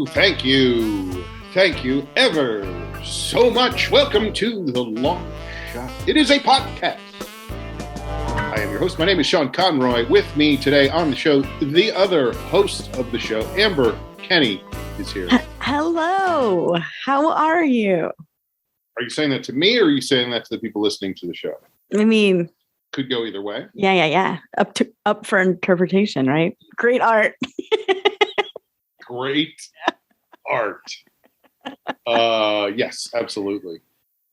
Thank you ever so much. Welcome to The Long Shot. It is a podcast. I am your host. My name is Sean Conroy. With me today on the show, the other host of the show, Amber Kenny, is here. Hello. How are you? Are you saying that to me, or are you saying that to the people listening to the show? I mean, could go either way. Yeah. Up for interpretation, right? Great art. Great art. Yes, absolutely.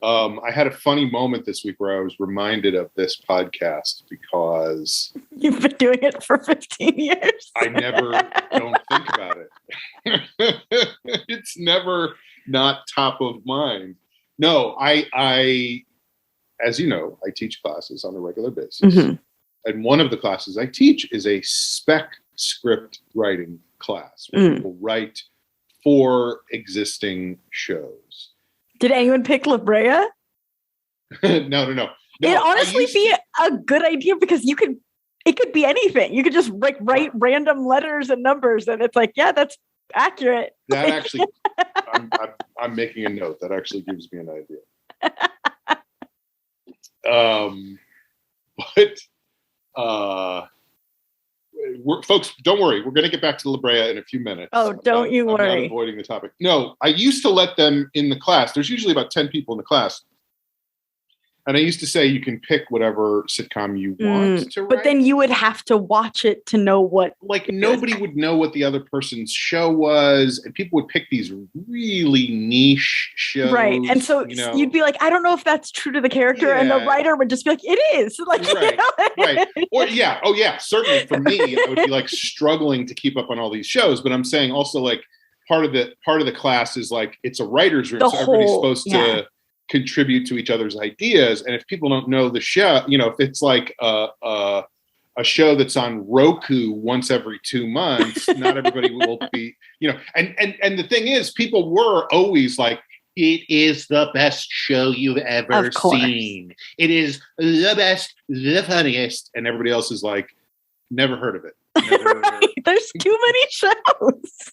I had a funny moment this week where I was reminded of this podcast because you've been doing it for 15 years. I never don't think about it. It's never not top of mind. No, I as you know, I teach classes on a regular basis. Mm-hmm. And one of the classes I teach is a spec script writing class where people write for existing shows. Did anyone pick LaBrea? No. It'd honestly be a good idea because it could be anything. You could just write random letters and numbers and it's like, yeah, that's accurate. That actually, I'm making a note. That actually gives me an idea. Folks, don't worry. We're going to get back to LaBrea in a few minutes. Oh, don't you worry. I'm not avoiding the topic. No, I used to let them in the class. There's usually about 10 people in the class. And I used to say you can pick whatever sitcom you want to write. But then you would have to watch it to know what... Like, nobody would know what the other person's show was. And people would pick these really niche shows. Right. And so you'd be like, I don't know if that's true to the character. Yeah. And the writer would just be like, it is. Like, right. Right. Or, yeah. Oh, yeah. Certainly for me, I would be like struggling to keep up on all these shows. But I'm saying also, like, part of the class is like, it's a writer's room. So everybody's supposed to contribute to each other's ideas. And if people don't know the show, if it's like a show that's on Roku once every 2 months, not everybody will be, and the thing is, people were always like, it is the best show you've ever seen. It is the best, the funniest. And everybody else is like, never heard of it. Right. There's too many shows.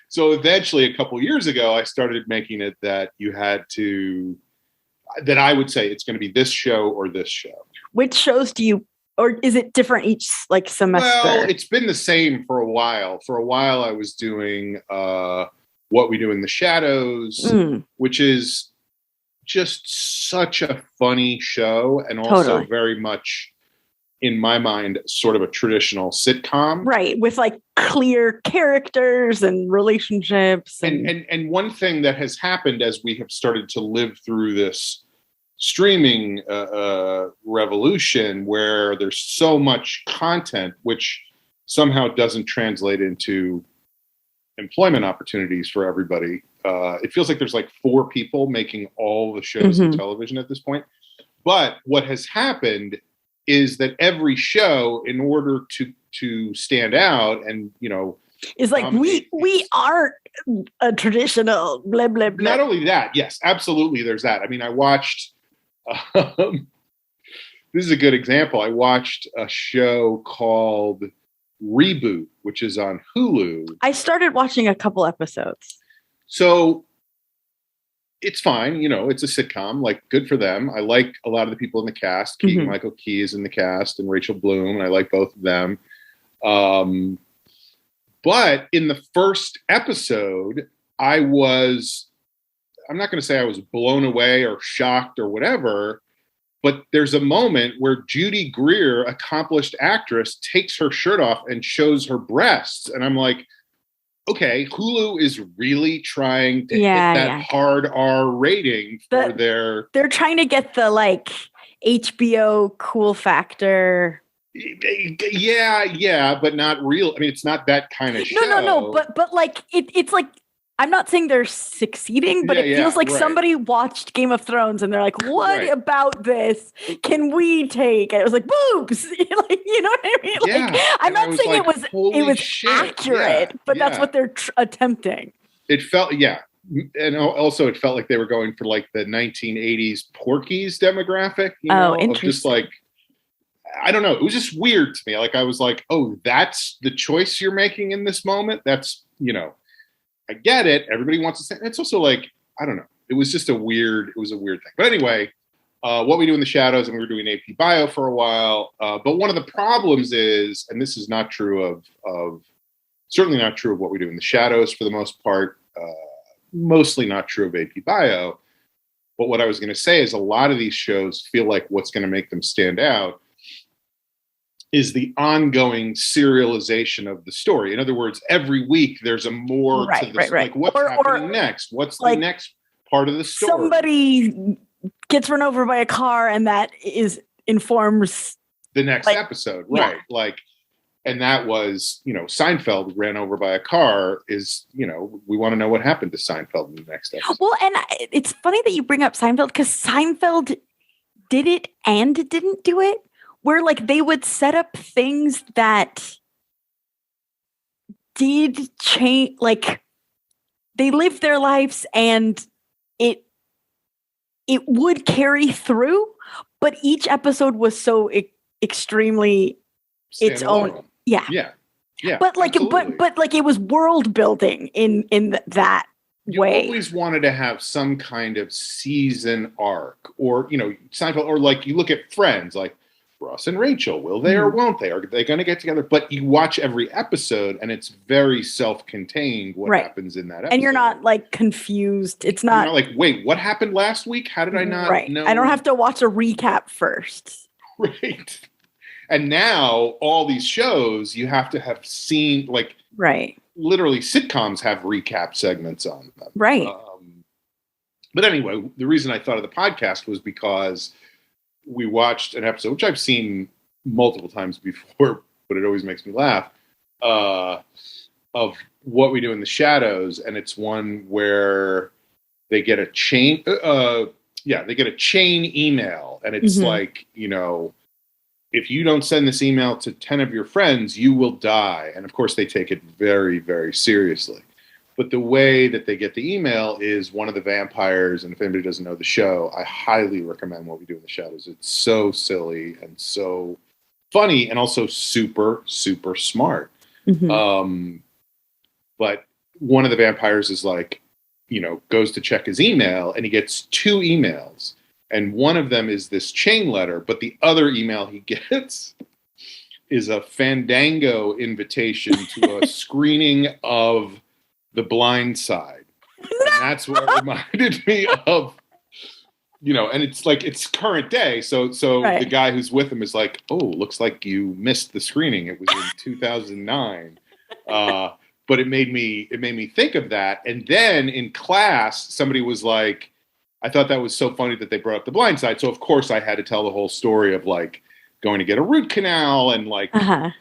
So eventually, a couple years ago, I started making it that that I would say it's going to be this show or this show. Which shows do you, or is it different each semester? Well, it's been the same for a while. For a while, I was doing What We Do in the Shadows, which is just such a funny show and also very much, in my mind, sort of a traditional sitcom. Right, with like clear characters and relationships. And one thing that has happened as we have started to live through this streaming revolution where there's so much content, which somehow doesn't translate into employment opportunities for everybody. It feels like there's like 4 people making all the shows on television at this point. But what has happened is that every show, in order to stand out and, is like, we aren't a traditional blah, blah, blah. Not only that, yes, absolutely. There's that. I mean, I watched, this is a good example. I watched a show called Reboot, which is on Hulu. I started watching a couple episodes. So it's fine. It's a sitcom, like, good for them. I like a lot of the people in the cast. Keegan-Michael Key is in the cast and Rachel Bloom, and I like both of them. But in the first episode, I'm not going to say I was blown away or shocked or whatever, but there's a moment where Judy Greer, accomplished actress, takes her shirt off and shows her breasts. And I'm like, okay, Hulu is really trying to hit that hard R rating for They're trying to get the like HBO cool factor. Yeah, but not real. I mean, it's not that kind of show. No. But like it's like, I'm not saying they're succeeding, but it feels like somebody watched Game of Thrones and they're like, what about this can we take? And it was like, boobs. Like, you know what I mean? Yeah. Like, I'm not saying it was accurate, but that's what they're attempting. It felt, and also it felt like they were going for like the 1980s Porky's demographic. Interesting. Of just like, I don't know. It was just weird to me. Like, I was like, oh, that's the choice you're making in this moment. That's, I get it. Everybody wants to say, it's also like, I don't know. It was just a weird thing. But anyway, What We Do in the Shadows, and we were doing AP Bio for a while. But one of the problems is, and this is not true of certainly not true of What We Do in the Shadows for the most part, mostly not true of AP Bio. But what I was going to say is a lot of these shows feel like what's going to make them stand out is the ongoing serialization of the story. In other words, every week there's a more to this. Right. Like, what's happening next? What's the next part of the story? Somebody gets run over by a car, and that informs the next episode, right? Yeah. And that was, Seinfeld ran over by a car. Is we want to know what happened to Seinfeld in the next episode. Well, and it's funny that you bring up Seinfeld, because Seinfeld did it and didn't do it. Where they would set up things that did change, they lived their lives and it would carry through, but each episode was so extremely its own. Yeah. But it was world building in that way. You always wanted to have some kind of season arc, or Seinfeld, or you look at Friends, Ross and Rachel, will they or won't they? Are they going to get together? But you watch every episode, and it's very self-contained what happens in that episode. And you're not confused. It's not, you're not wait, what happened last week? How did I not know? I don't have to watch a recap first. Right. And now all these shows you have to have seen, literally sitcoms have recap segments on them. Right. But anyway, the reason I thought of the podcast was because we watched an episode, which I've seen multiple times before, but it always makes me laugh, of What We Do in the Shadows. And it's one where they get a chain, they get a chain email. And it's if you don't send this email to 10 of your friends, you will die. And of course, they take it very, very seriously. But the way that they get the email is one of the vampires, and if anybody doesn't know the show, I highly recommend What We Do in the Shadows. It's so silly and so funny, and also super, super smart. Mm-hmm. But one of the vampires is goes to check his email, and he gets 2 emails. And one of them is this chain letter, but the other email he gets is a Fandango invitation to a screening of The Blind Side. And that's what reminded me of, and it's current day. So the guy who's with him is like, oh, looks like you missed the screening. It was in 2009. But it made me think of that. And then in class, somebody was like, I thought that was so funny that they brought up The Blind Side. So of course I had to tell the whole story of going to get a root canal and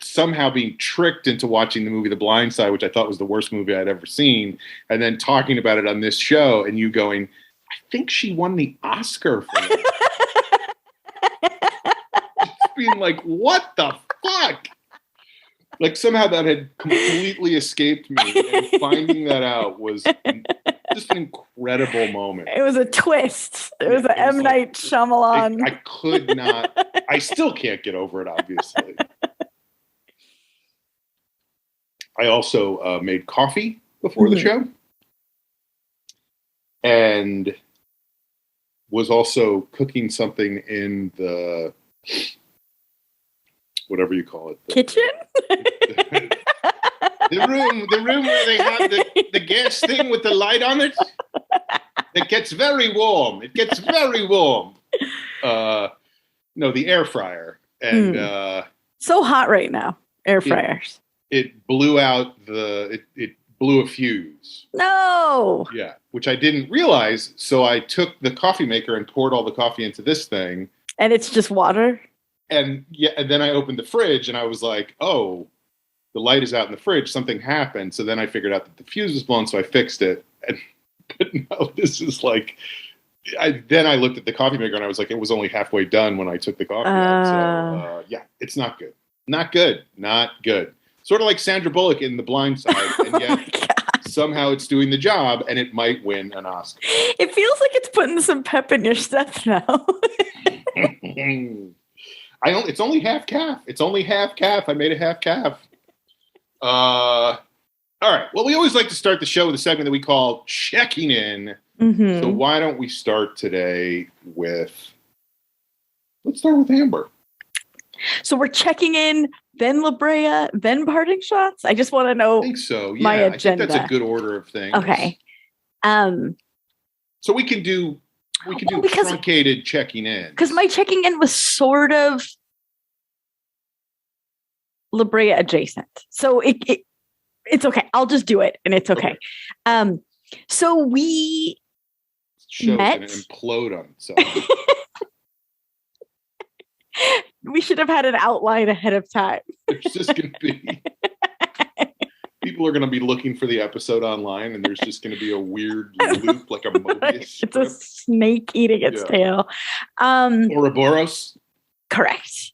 somehow being tricked into watching the movie The Blind Side, which I thought was the worst movie I'd ever seen. And then talking about it on this show and you going, I think she won the Oscar for that. Just being like, what the fuck? Somehow that had completely escaped me. And finding that out was just an incredible moment. It was a twist. It was an M. Night Shyamalan. I could not. I still can't get over it, obviously. I also made coffee before the show. And was also cooking something in the, whatever you call it. Kitchen? The room where they have the gas thing with the light on it. It gets very warm. No, the air fryer. And so hot right now. Air fryers. It blew out it blew a fuse. No. Yeah, which I didn't realize. So I took the coffee maker and poured all the coffee into this thing. And it's just water? And then I opened the fridge and I was like, oh, the light is out in the fridge. Something happened. So then I figured out that the fuse was blown. So I fixed it. But no, this is then I looked at the coffee maker and I was like, it was only halfway done when I took the coffee out. So it's not good. Not good. Sort of like Sandra Bullock in The Blind Side. And yet somehow it's doing the job and it might win an Oscar. It feels like it's putting some pep in your step now. It's only half calf. I made a half calf. All right. Well, we always like to start the show with a segment that we call checking in. Mm-hmm. So why don't we start today let's start with Amber. So we're checking in, then LaBrea, then parting shots. I just want to know. I think so. Yeah, my agenda. I think that's a good order of things. Okay. So we can do truncated checking in. Because my checking in was sort of LaBrea adjacent. So it's okay. I'll just do it and it's okay. So we met. Gonna implode on itself. We should have had an outline ahead of time. There's just going to be... People are going to be looking for the episode online, and there's just going to be a weird loop, like a Mobius strip. It's a snake eating its tail. Ouroboros? Correct.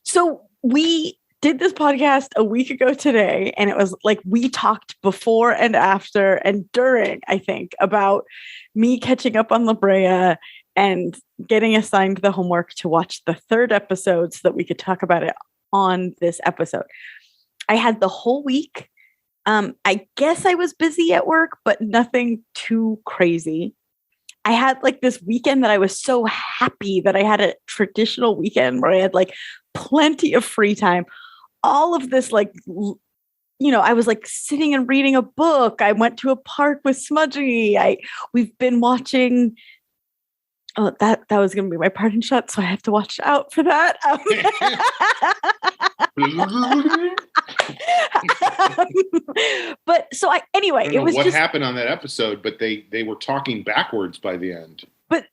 So we did this podcast a week ago today, and it was like we talked before and after and during, I think, about me catching up on LaBrea and getting assigned the homework to watch the third episode so that we could talk about it on this episode. I had the whole week. I guess I was busy at work, but nothing too crazy. I had like this weekend that I was so happy that I had a traditional weekend where I had like plenty of free time. All of this, like, I was like sitting and reading a book. I went to a park with Smudgy. We've been watching. Oh, that was going to be my parting shot, so I have to watch out for that. But so anyway, it was what happened on that episode, but they were talking backwards by the end. But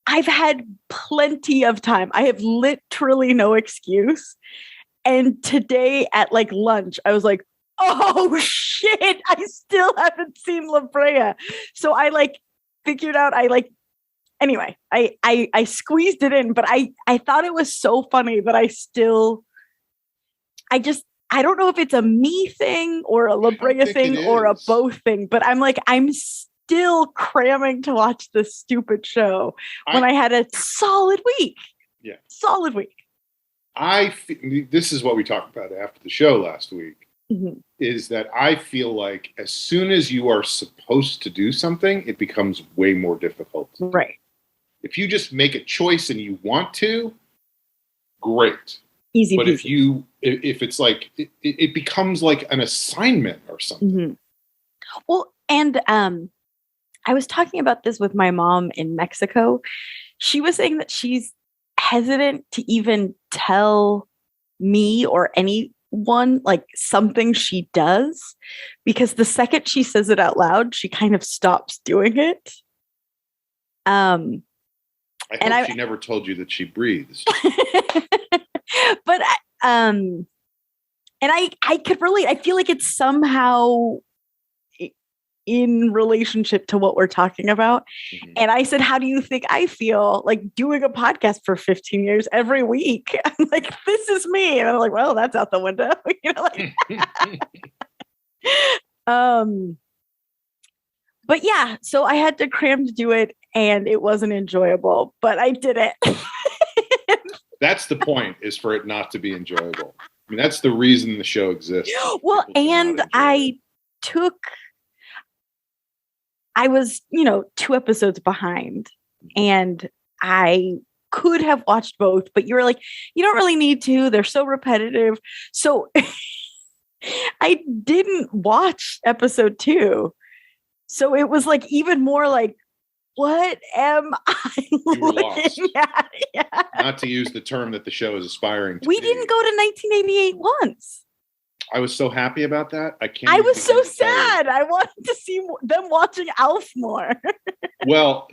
I've had plenty of time. I have literally no excuse. And today at like lunch, I was like, oh shit, I still haven't seen LaBrea. So I like figured out, anyway, I squeezed it in, but I thought it was so funny that I don't know if it's a me thing or a LaBrea thing or a both thing, but I'm still cramming to watch this stupid show when I had a solid week. Yeah. Solid week. This is what we talked about after the show last week, mm-hmm. is that I feel like as soon as you are supposed to do something, it becomes way more difficult. Right. If you just make a choice and you want to, great. Easy. But peasy. if it's like, it becomes like an assignment or something. Mm-hmm. Well, and I was talking about this with my mom in Mexico. She was saying that she's hesitant to even tell me or anyone like something she does, because the second she says it out loud, she kind of stops doing it. I hope she never told you that she breathes. But and I could really, I feel like it's somehow in relationship to what we're talking about. Mm-hmm. And I said, how do you think I feel like doing a podcast for 15 years every week? I'm like, this is me. And I'm like, well, that's out the window. But yeah, so I had to cram to do it and it wasn't enjoyable, but I did it. That's the point, is for it not to be enjoyable. I mean, that's the reason the show exists. Well, and I was, 2 episodes behind, and I could have watched both, but you were like, you don't really need to. They're so repetitive. So I didn't watch episode 2. So it was like even more like, what am I looking at? Yeah. Not to use the term that the show is aspiring to. We didn't go to 1988 once. I was so happy about that. I was so sad. I wanted to see them watching Alf more. Well,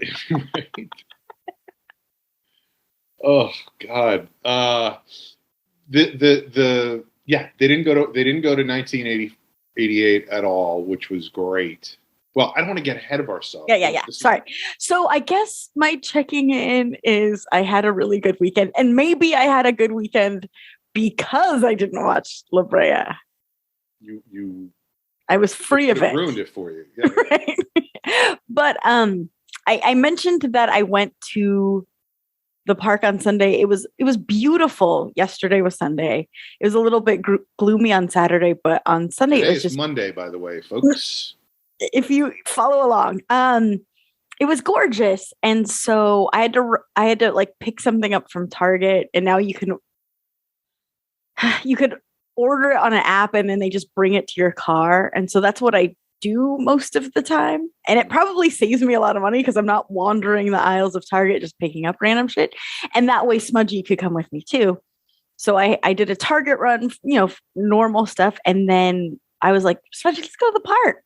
oh God. They didn't go to 1988 at all, which was great. Well, I don't want to get ahead of ourselves. Yeah. Sorry. So I guess my checking in is I had a really good weekend, and maybe I had a good weekend because I didn't watch LaBrea. I was free of it. Ruined it for you. Yeah. Right. But I mentioned that I went to the park on Sunday. It was beautiful. Yesterday was Sunday. It was a little bit gloomy on Saturday, but on Sunday Today it was just Monday, by the way, folks. If you follow along, it was gorgeous, and so I had to like pick something up from Target, and now you could order it on an app, and then they just bring it to your car, and so that's what I do most of the time, and it probably saves me a lot of money because I'm not wandering the aisles of Target just picking up random shit, and that way Smudgy could come with me too. So I did a Target run, normal stuff, and then I was like, Smudgy, let's go to the park.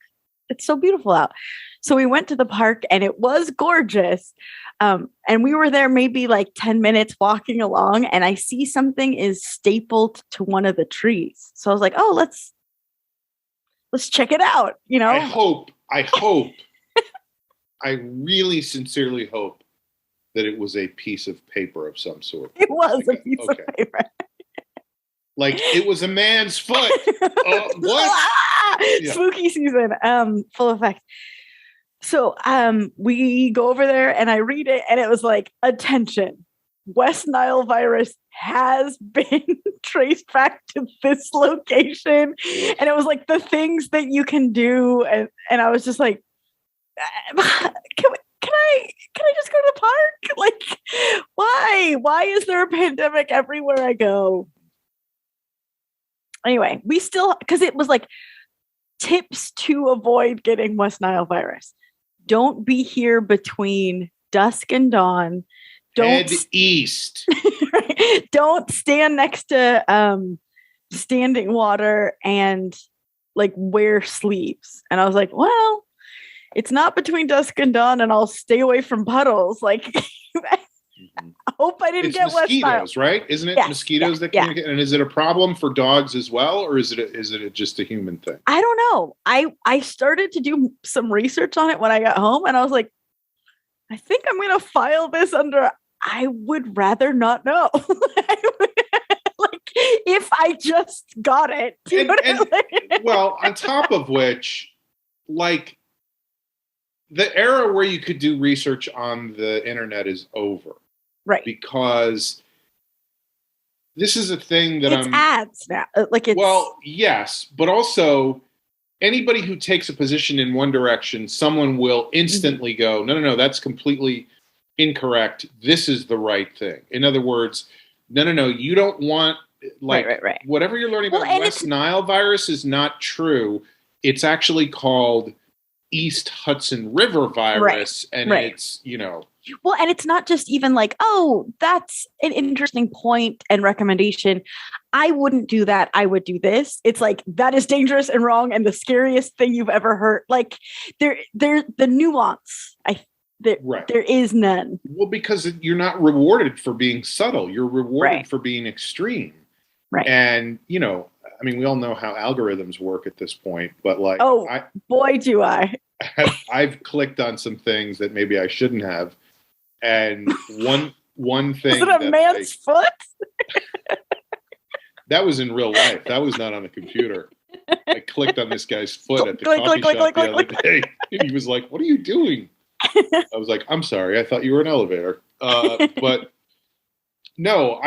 It's so beautiful out. So we went to the park and it was gorgeous. And we were there maybe like 10 minutes walking along, and I see something is stapled to one of the trees. So I was like, oh, let's check it out. I hope, I really sincerely hope that it was a piece of paper of some sort. It was a piece of paper. Like it was a man's foot. What? Yeah. Spooky season, full effect. So we go over there and I read it, and it was like, attention, West Nile virus has been traced back to this location. And it was like the things that you can do. And I was just like, can I just go to the park? Like, why is there a pandemic everywhere I go? Anyway, because it was like tips to avoid getting West Nile virus. Don't be here between dusk and dawn. Head east. Right? Don't stand next to standing water and like wear sleeves. And I was like, well, it's not between dusk and dawn, and I'll stay away from puddles. Like, I hope I didn't get West Nile. Mosquitoes, right? Isn't it mosquitoes that communicate? And is it a problem for dogs as well, or is it just a human thing? I don't know. I started to do some research on it when I got home, and I was like, I think I'm going to file this under I would rather not know. Like, if I just got it. Well, on top of which, like, the era where you could do research on the internet is over. Right. Because this is a thing that it's ads now. Well, yes, but also anybody who takes a position in one direction, someone will instantly go, no, that's completely incorrect. This is the right thing. In other words, no, you don't want, like, right. Whatever you're learning about West Nile virus is not true. It's actually called East Hudson River virus, and it's, Well, and it's not just even like, oh, that's an interesting point and recommendation. I wouldn't do that. I would do this. It's like, that is dangerous and wrong and the scariest thing you've ever heard. Like, there the nuance. There is none. Well, because you're not rewarded for being subtle. You're rewarded for being extreme. Right. And, I mean, we all know how algorithms work at this point, but like, boy, do I. I've clicked on some things that maybe I shouldn't have. And one thing. Is it a man's foot? That was in real life. That was not on the computer. I clicked on this guy's foot at the coffee shop the other day. He was like, "What are you doing?" I was like, "I'm sorry. I thought you were an elevator." But no,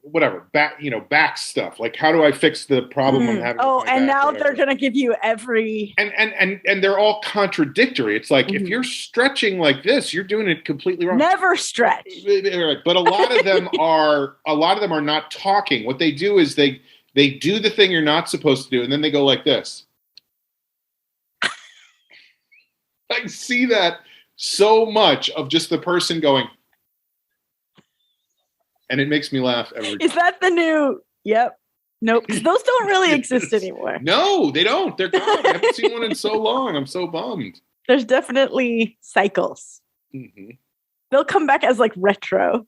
whatever, back stuff. Like, how do I fix the problem I'm having? Oh, and now they're going to give you every... And they're all contradictory. It's like, if you're stretching like this, you're doing it completely wrong. Never stretch. But a lot of them are not talking. What they do is they do the thing you're not supposed to do, and then they go like this. I see that so much of just the person going, and it makes me laugh every time. Is that the new? Yep. Nope. Those don't really exist anymore. No, they don't. They're gone. I haven't seen one in so long. I'm so bummed. There's definitely cycles. Mm-hmm. They'll come back as like retro.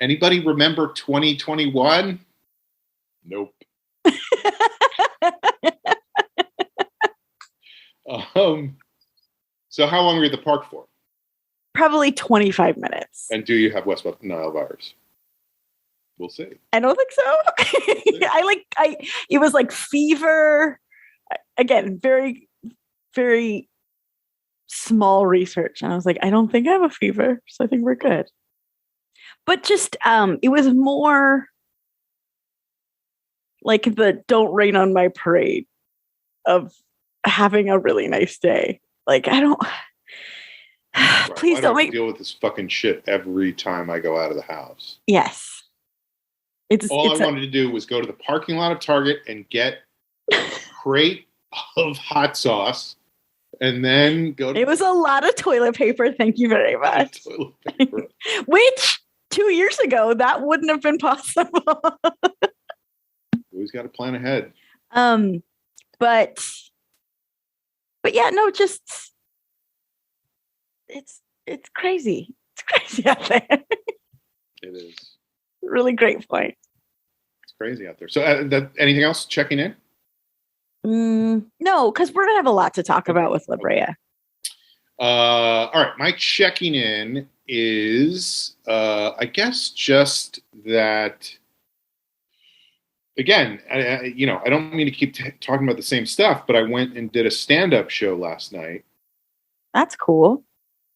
Anybody remember 2021? Nope. So how long were you at the park for? Probably 25 minutes. And do you have West Nile virus? We'll see. I don't think so. It was like fever. Again, very, very small research, and I was like, I don't think I have a fever, so I think we're good. But just it was more like the don't rain on my parade of having a really nice day. Like, I don't please don't make deal with this fucking shit every time I go out of the house. Yes. All I wanted to do was go to the parking lot of Target and get a crate of hot sauce, and then go to... It was a lot of toilet paper. Thank you very much. Which 2 years ago, that wouldn't have been possible. Always got to plan ahead. But yeah, no, just it's crazy. It's crazy out there. It is. Really great point. It's crazy out there. So, anything else checking in? No, because we're gonna have a lot to talk about with LaBrea. All right, my checking in is, I guess, just that. Again, I don't mean to keep talking about the same stuff, but I went and did a stand-up show last night. That's cool.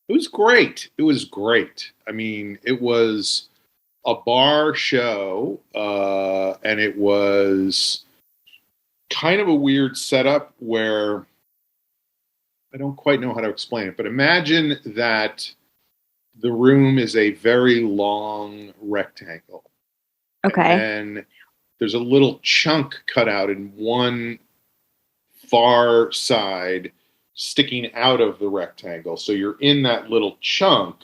It was great. It was great. I mean, it was a bar show, and it was kind of a weird setup where I don't quite know how to explain it, but imagine that the room is a very long rectangle. Okay. And there's a little chunk cut out in one far side sticking out of the rectangle. So you're in that little chunk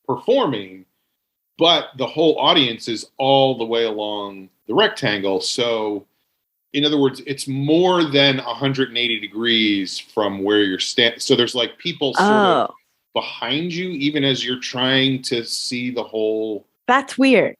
performing, but the whole audience is all the way along the rectangle. So in other words, it's more than 180 degrees from where you're standing. So there's like people sort of behind you, even as you're trying to see the whole. That's weird.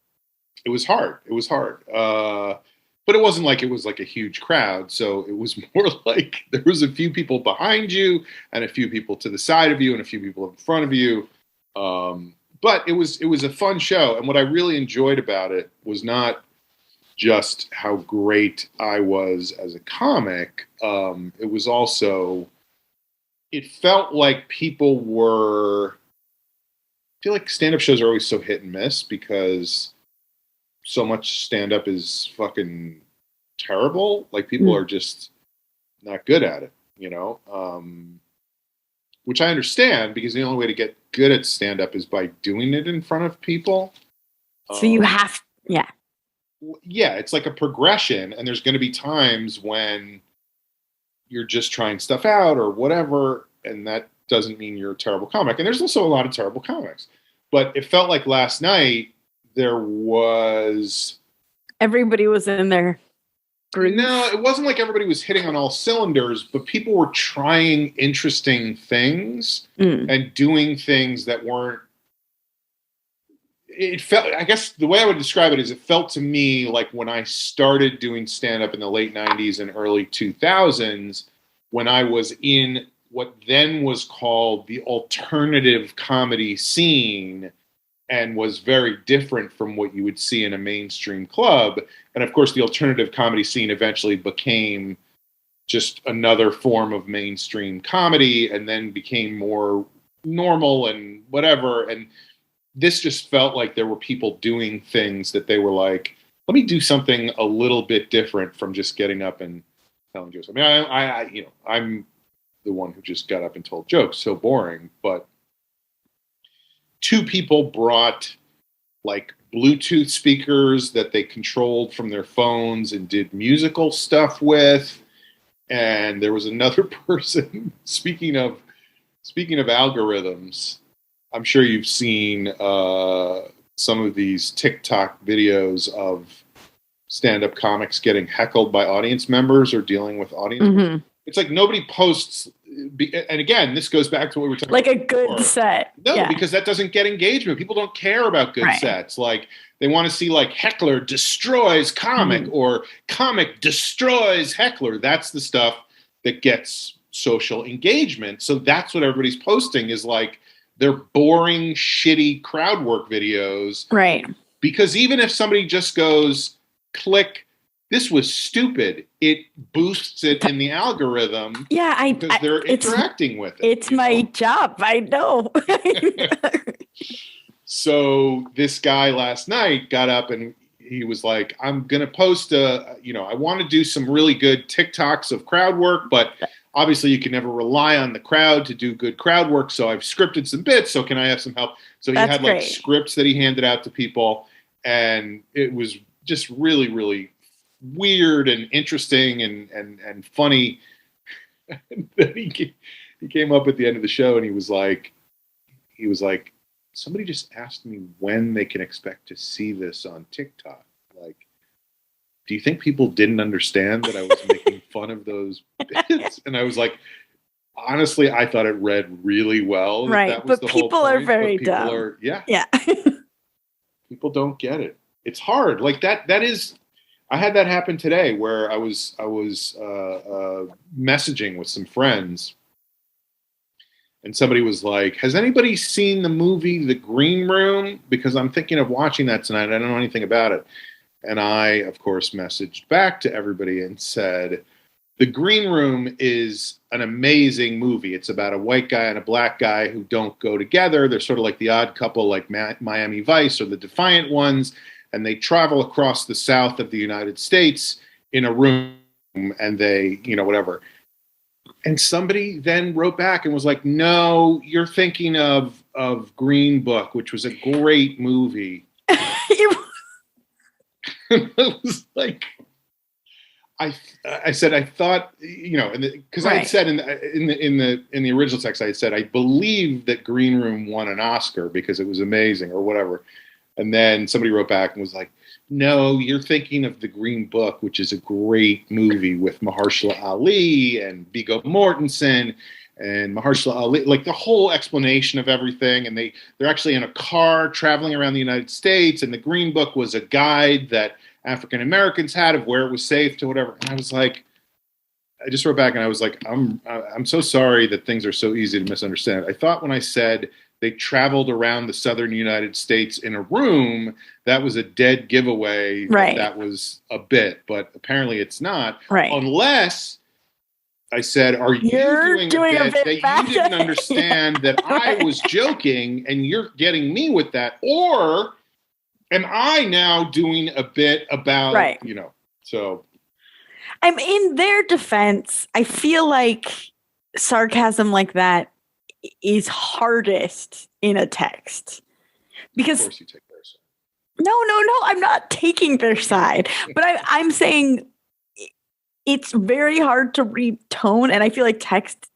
It was hard. It was hard. But it wasn't like it was like a huge crowd. So it was more like there was a few people behind you and a few people to the side of you and a few people in front of you. But it was a fun show. And what I really enjoyed about it was not just how great I was as a comic. It was also, it felt like people were, I feel like stand-up shows are always so hit and miss because so much stand-up is fucking terrible. Like people are just not good at it, which I understand because the only way to get good at stand-up is by doing it in front of people. So you have, yeah. Yeah, it's like a progression, and there's going to be times when you're just trying stuff out or whatever, and that doesn't mean you're a terrible comic. And there's also a lot of terrible comics. But it felt like last night there was... Everybody was in there. No, it wasn't like everybody was hitting on all cylinders, but people were trying interesting things and doing things that weren't... It felt, I guess the way I would describe it is it felt to me like when I started doing stand-up in the late 90s and early 2000s, when I was in what then was called the alternative comedy scene and was very different from what you would see in a mainstream club. And of course, the alternative comedy scene eventually became just another form of mainstream comedy and then became more normal and whatever. And this just felt like there were people doing things that they were like, let me do something a little bit different from just getting up and telling jokes. I mean, I'm the one who just got up and told jokes. So boring. But two people brought like Bluetooth speakers that they controlled from their phones and did musical stuff with. And there was another person, speaking of algorithms, I'm sure you've seen some of these TikTok videos of stand-up comics getting heckled by audience members or dealing with audience members. It's like nobody posts, and again, this goes back to what we were talking like about. Like a good before. set. No, because that doesn't get engagement. People don't care about good sets. Like they want to see like heckler destroys comic or comic destroys heckler. That's the stuff that gets social engagement. So that's what everybody's posting is like, they're boring, shitty crowd work videos. Right. Because even if somebody just goes, click this was stupid. It boosts it in the algorithm. Yeah, because they're interacting with it. It's my job. I know. So this guy last night got up and he was like, I'm going to post I want to do some really good TikToks of crowd work, but obviously you can never rely on the crowd to do good crowd work. So I've scripted some bits. So can I have some help? So he had like scripts that he handed out to people, and it was just really, really weird and interesting and funny. And then he came up at the end of the show and he was like, somebody just asked me when they can expect to see this on TikTok. Like, do you think people didn't understand that I was making fun of those bits? And I was like, honestly, I thought it read really well. Right. That was but people are very dumb. Yeah. People don't get it. It's hard. Like that is, I had that happen today where I was messaging with some friends. And somebody was like, has anybody seen the movie The Green Room? Because I'm thinking of watching that tonight. I don't know anything about it. And I, of course, messaged back to everybody and said, The Green Room is an amazing movie. It's about a white guy and a black guy who don't go together. They're sort of like the odd couple, like Miami Vice or the Defiant Ones. And they travel across the south of the United States in a room and they, whatever. And somebody then wrote back and was like, no, you're thinking of Green Book, which was a great movie. I was like, I said, I thought, because I had said in the original text, I had said, I believe that Green Room won an Oscar because it was amazing or whatever. And then somebody wrote back and was like, no, you're thinking of The Green Book, which is a great movie with Mahershala Ali and Viggo Mortensen and Mahershala Ali, like the whole explanation of everything. And they're actually in a car traveling around the United States. And The Green Book was a guide that African Americans had of where it was safe to whatever. And I was like, I just wrote back and I was like, I'm so sorry that things are so easy to misunderstand. I thought when I said they traveled around the southern United States in a room, that was a dead giveaway. Right. That was a bit, but apparently it's not. Right. Unless I said, are you doing a bit that you didn't understand that I was joking and you're getting me with that? Or am I now doing a bit about, so. I'm in their defense. I feel like sarcasm like that is hardest in a text because of course you take their side. No, I'm not taking their side, but I'm saying it's very hard to read tone, and I feel like text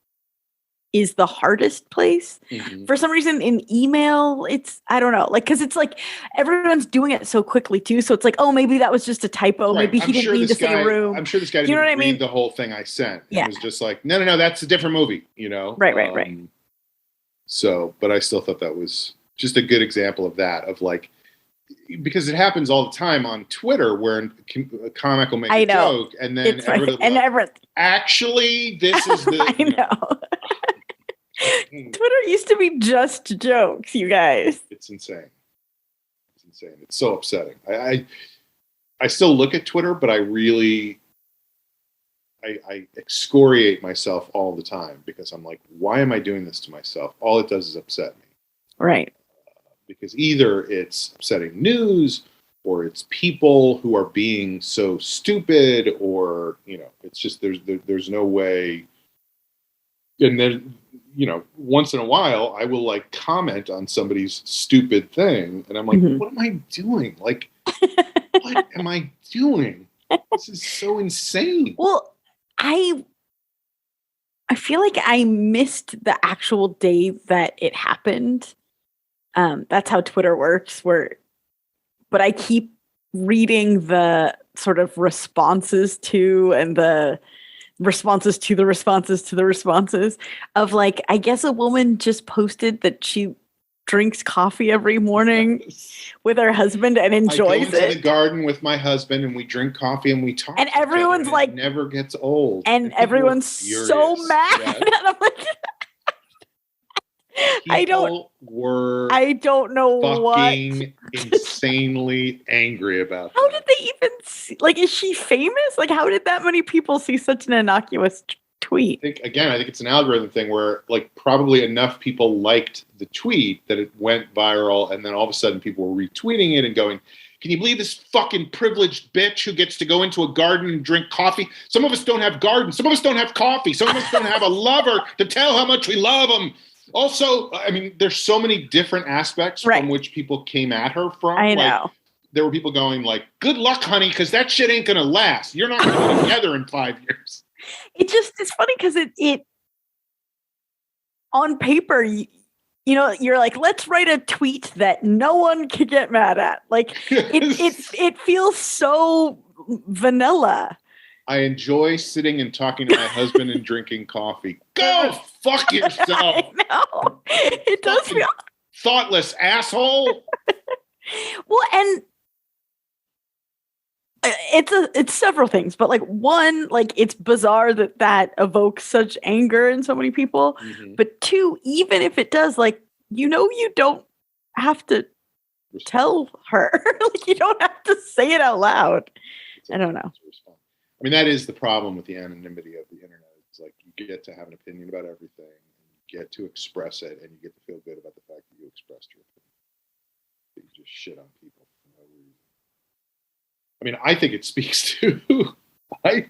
is the hardest place. Mm-hmm. For some reason in email, I don't know, like, cause it's like everyone's doing it so quickly too. So it's like, oh, maybe that was just a typo. Right. Maybe he didn't mean to say room. I'm sure this guy didn't read the whole thing I sent. Yeah. It was just like, no, that's a different movie, Right. So, but I still thought that was just a good example of that, of like, because it happens all the time on Twitter where a comic will make a joke and then actually this is the, I know. Twitter used to be just jokes, you guys. It's insane. It's so upsetting. I still look at Twitter, but I excoriate myself all the time because I'm like, why am I doing this to myself? All it does is upset me. Right. Because either it's upsetting news or it's people who are being so stupid or, it's just, there's no way. And then, once in a while I will like comment on somebody's stupid thing. And I'm like, mm-hmm. What am I doing? Like, what am I doing? This is so insane. Well, I feel like I missed the actual day that it happened. That's how Twitter works, but I keep reading the sort of responses to and the responses to the responses to the responses of like, I guess a woman just posted that she drinks coffee every morning with her husband and enjoys I go into the garden with my husband and we drink coffee and we talk. And everyone's like, it never gets old. And everyone's so mad. Yeah. And I'm like, I don't know fucking insanely angry about how that. did they even see, like, is she famous? Like, how did that many people see such an innocuous tweet? I think it's an algorithm thing where, like, probably enough people liked the tweet that it went viral, and then all of a sudden people were retweeting it and going, can you believe this fucking privileged bitch who gets to go into a garden and drink coffee? Some of us don't have gardens. Some of us don't have coffee. Some of us don't have a lover to tell how much we love them. Also, I mean, there's so many different aspects from which people came at her from. I know. There were people going like, good luck, honey, because that shit ain't going to last. You're not going to be together in 5 years. It's funny because it on paper, you know, you're like, let's write a tweet that no one can get mad at. Like, it feels so vanilla. I enjoy sitting and talking to my husband and drinking coffee. Go fuck yourself. I know. It does feel thoughtless asshole. Well, and it's several things, but like one, like it's bizarre that evokes such anger in so many people. Mm-hmm. But two, even if it does, like, you know, you don't have to tell her. Like, you don't have to say it out loud. I don't know. I mean, that is the problem with the anonymity of the internet. It's like you get to have an opinion about everything, and you get to express it, and you get to feel good about the fact that you expressed your opinion. You just shit on people for no reason. I mean, I think it speaks to I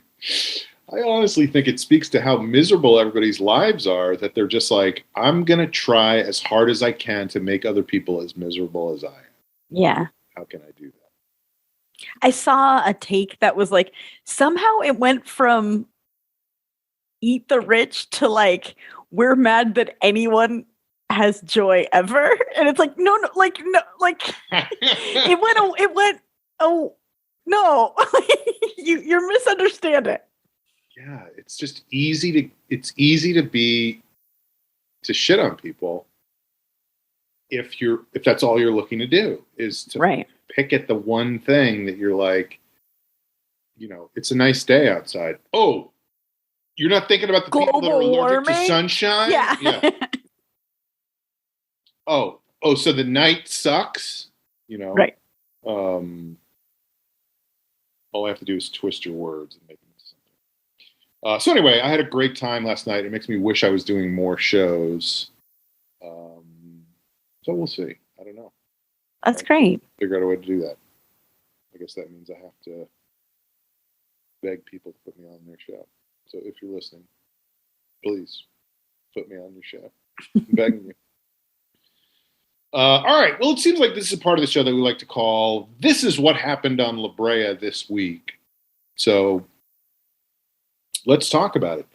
honestly think it speaks to how miserable everybody's lives are, that they're just like, I'm going to try as hard as I can to make other people as miserable as I am. Yeah. How can I do that? I saw a take that was like, somehow it went from eat the rich to like, we're mad that anyone has joy ever. And it's like, no, it went, oh, no, you're misunderstanding. Yeah, it's just easy to shit on people if that's all you're looking to do, is to pick at the one thing that you're like, you know, it's a nice day outside. Oh, you're not thinking about the people that are allergic to sunshine? Yeah. Oh, so the night sucks, you know? Right. All I have to do is twist your words and make them into something. So anyway, I had a great time last night. It makes me wish I was doing more shows. So we'll see. I don't know. That's great. Figure out a way to do that. I guess that means I have to beg people to put me on their show. So if you're listening, please put me on your show. I'm begging you. All right. Well, it seems like this is a part of the show that we like to call This Is What Happened on LaBrea This Week. So let's talk about it.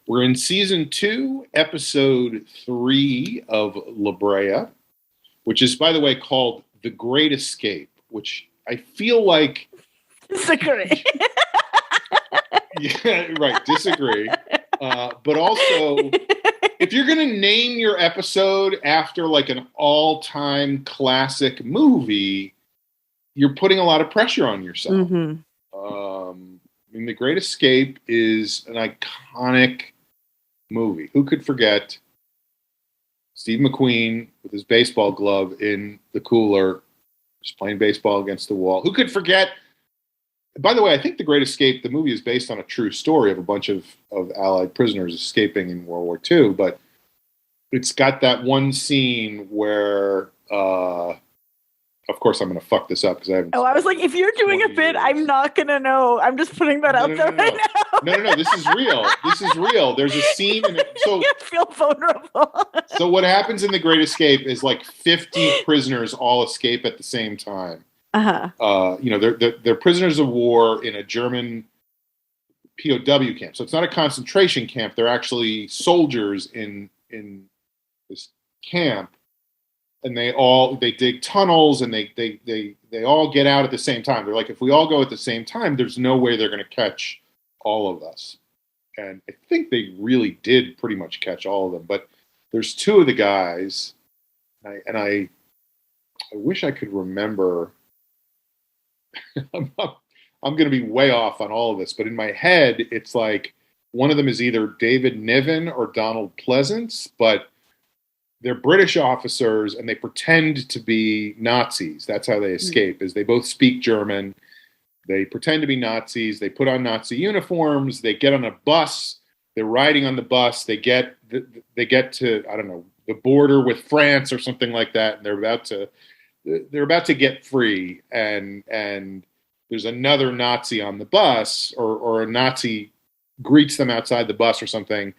We're in season 2, episode 3 of LaBrea, which is, by the way, called The Great Escape, which I feel like... Disagree. Yeah, right. Disagree. But also... if you're going to name your episode after like an all-time classic movie, you're putting a lot of pressure on yourself. Mm-hmm. I mean, The Great Escape is an iconic movie. Who could forget Steve McQueen with his baseball glove in the cooler, just playing baseball against the wall? Who could forget? By the way, I think The Great Escape, the movie, is based on a true story of a bunch of Allied prisoners escaping in World War II, but it's got that one scene where, of course, I'm going to fuck this up because I haven't. I was like, if you're doing a bit, I'm not going to know. I'm just putting that out there right now. No. This is real. This is real. There's a scene in it. So you feel vulnerable. So what happens in The Great Escape is like 50 prisoners all escape at the same time. Uh-huh. You know, they're prisoners of war in a German POW camp. So it's not a concentration camp. They're actually soldiers in this camp, and they dig tunnels, and they all get out at the same time. They're like, if we all go at the same time, there's no way they're going to catch all of us. And I think they really did pretty much catch all of them. But there's 2 of the guys, and I wish I could remember. I'm going to be way off on all of this, but in my head, it's like one of them is either David Niven or Donald Pleasance, but they're British officers and they pretend to be Nazis. That's how they escape, is they both speak German. They pretend to be Nazis. They put on Nazi uniforms. They get on a bus. They're riding on the bus. They get to, I don't know, the border with France or something like that. And they're about to get free. And there's another Nazi on the bus, or a Nazi greets them outside the bus or something.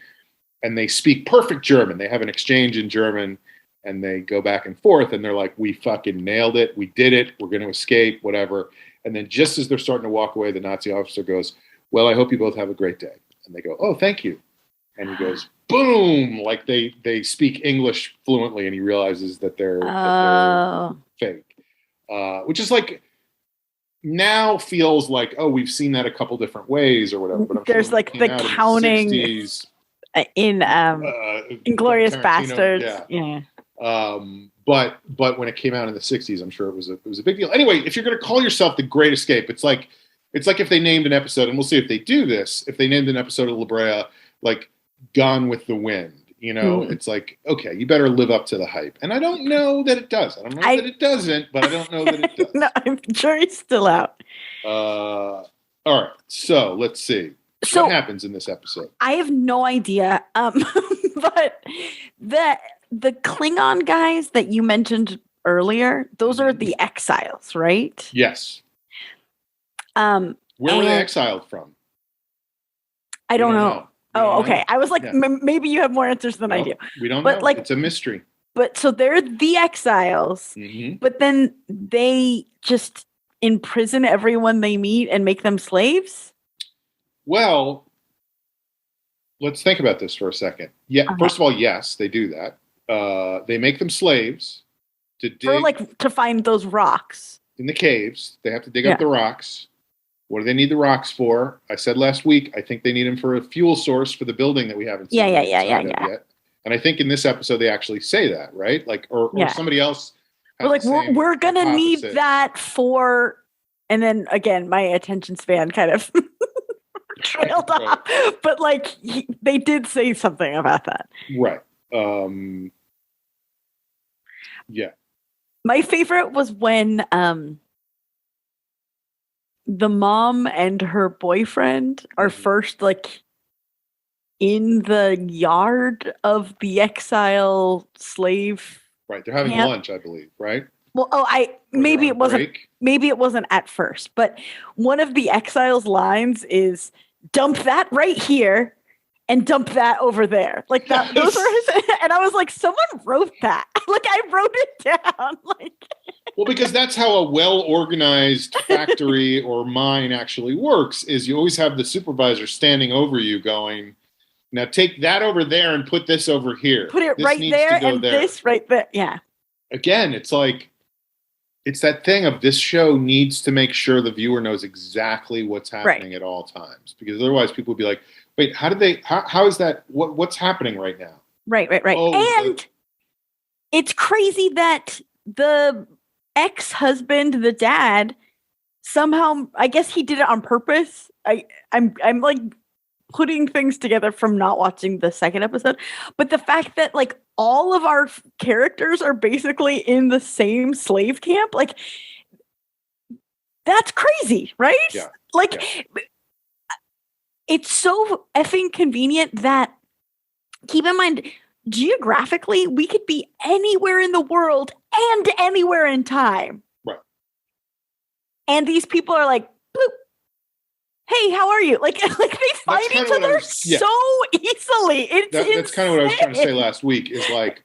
And they speak perfect German. They have an exchange in German and they go back and forth. And they're like, we fucking nailed it. We did it. We're going to escape, whatever. And then just as they're starting to walk away, the Nazi officer goes, well, I hope you both have a great day. And they go, oh, thank you. And he goes, boom, like they speak English fluently, and he realizes that they're fake. Which is like, now feels like, oh, we've seen that a couple different ways or whatever. But there's like the counting in Inglourious Bastards. Yeah. But when it came out in the 60s, I'm sure it was a big deal. Anyway, if you're going to call yourself The Great Escape, it's like if they named an episode, and we'll see if they do this, if they named an episode of LaBrea like Gone with the Wind, it's like, okay, you better live up to the hype. And I don't know that it does. I don't know that it doesn't, but I don't know that it does. No, I'm sure it's still out. All right, so let's see. What happens in this episode? I have no idea. But the Klingon guys that you mentioned earlier, those are the exiles, right? Yes. Where were they exiled from? I don't know. Oh, okay. I was like, maybe you have more answers than I do. We don't know. Like, it's a mystery. But so they're the exiles, but then they just imprison everyone they meet and make them slaves? Well, let's think about this for a second. Yeah. First of all, yes, they do that. They make them slaves to dig, to find those rocks in the caves. They have to dig up the rocks. What do they need the rocks for? I said last week, I think they need them for a fuel source for the building that we haven't seen yet. And I think in this episode they actually say that, right? Like, or somebody else. We're gonna need that for, and then again, my attention span kind of trailed off. But like, they did say something about that, right? Yeah. My favorite was when the mom and her boyfriend are first like in the yard of the exile slave. Right. They're having lunch, I believe, right? Well, maybe it wasn't at first, but one of the exiles lines is dump that right here and dump that over there. Like that, those were his, and I was like, someone wrote that. Like I wrote it down. Like, well, because that's how a well-organized factory or mine actually works, is you always have the supervisor standing over you going, now take that over there and put this over here. Put it right there and this right there. Yeah. Again, it's like, it's that thing of this show needs to make sure the viewer knows exactly what's happening at all times. Because otherwise people would be like, wait, how is that? What's happening right now? Right. Oh, and it's crazy that the ex-husband, the dad, somehow, I guess he did it on purpose. I'm like putting things together from not watching the second episode, but the fact that like all of our characters are basically in the same slave camp, like that's crazy, right? Yeah. It's so effing convenient that, keep in mind, geographically, we could be anywhere in the world and anywhere in time. Right. And these people are like, bloop, hey, how are you? Like they find each other so easily. That's kind of what I was trying to say last week, is like,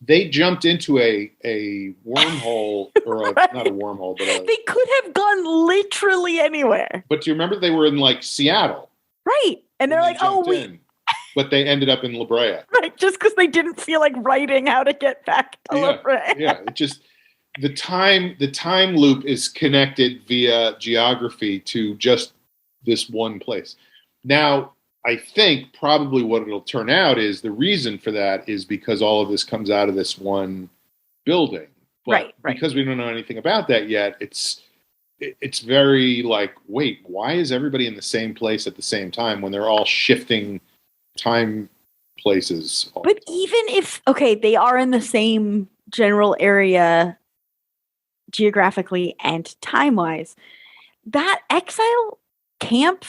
they jumped into a wormhole, or not a wormhole, but they could have gone literally anywhere. But do you remember they were in like Seattle? Right. And they're like, but they ended up in LaBrea. Right, just because they didn't feel like writing how to get back to LaBrea. Yeah, it just, the time loop is connected via geography to just this one place. Now, I think probably what it'll turn out is the reason for that is because all of this comes out of this one building. But right. Because we don't know anything about that yet, it's very like, wait, why is everybody in the same place at the same time when they're all shifting time places. But even if, they are in the same general area geographically and time-wise, that exile camp,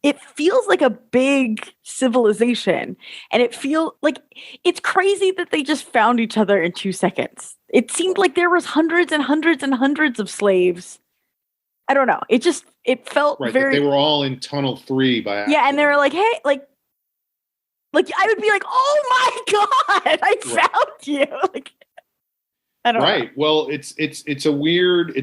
it feels like a big civilization, and it feels like it's crazy that they just found each other in 2 seconds. It seemed like there was hundreds and hundreds and hundreds of slaves. I don't know. It felt very. They were all in Tunnel 3 by accident. Yeah, and they were like, "Hey, like I would be like, oh my god, I found you!" Like, I don't know. Well, it's a weird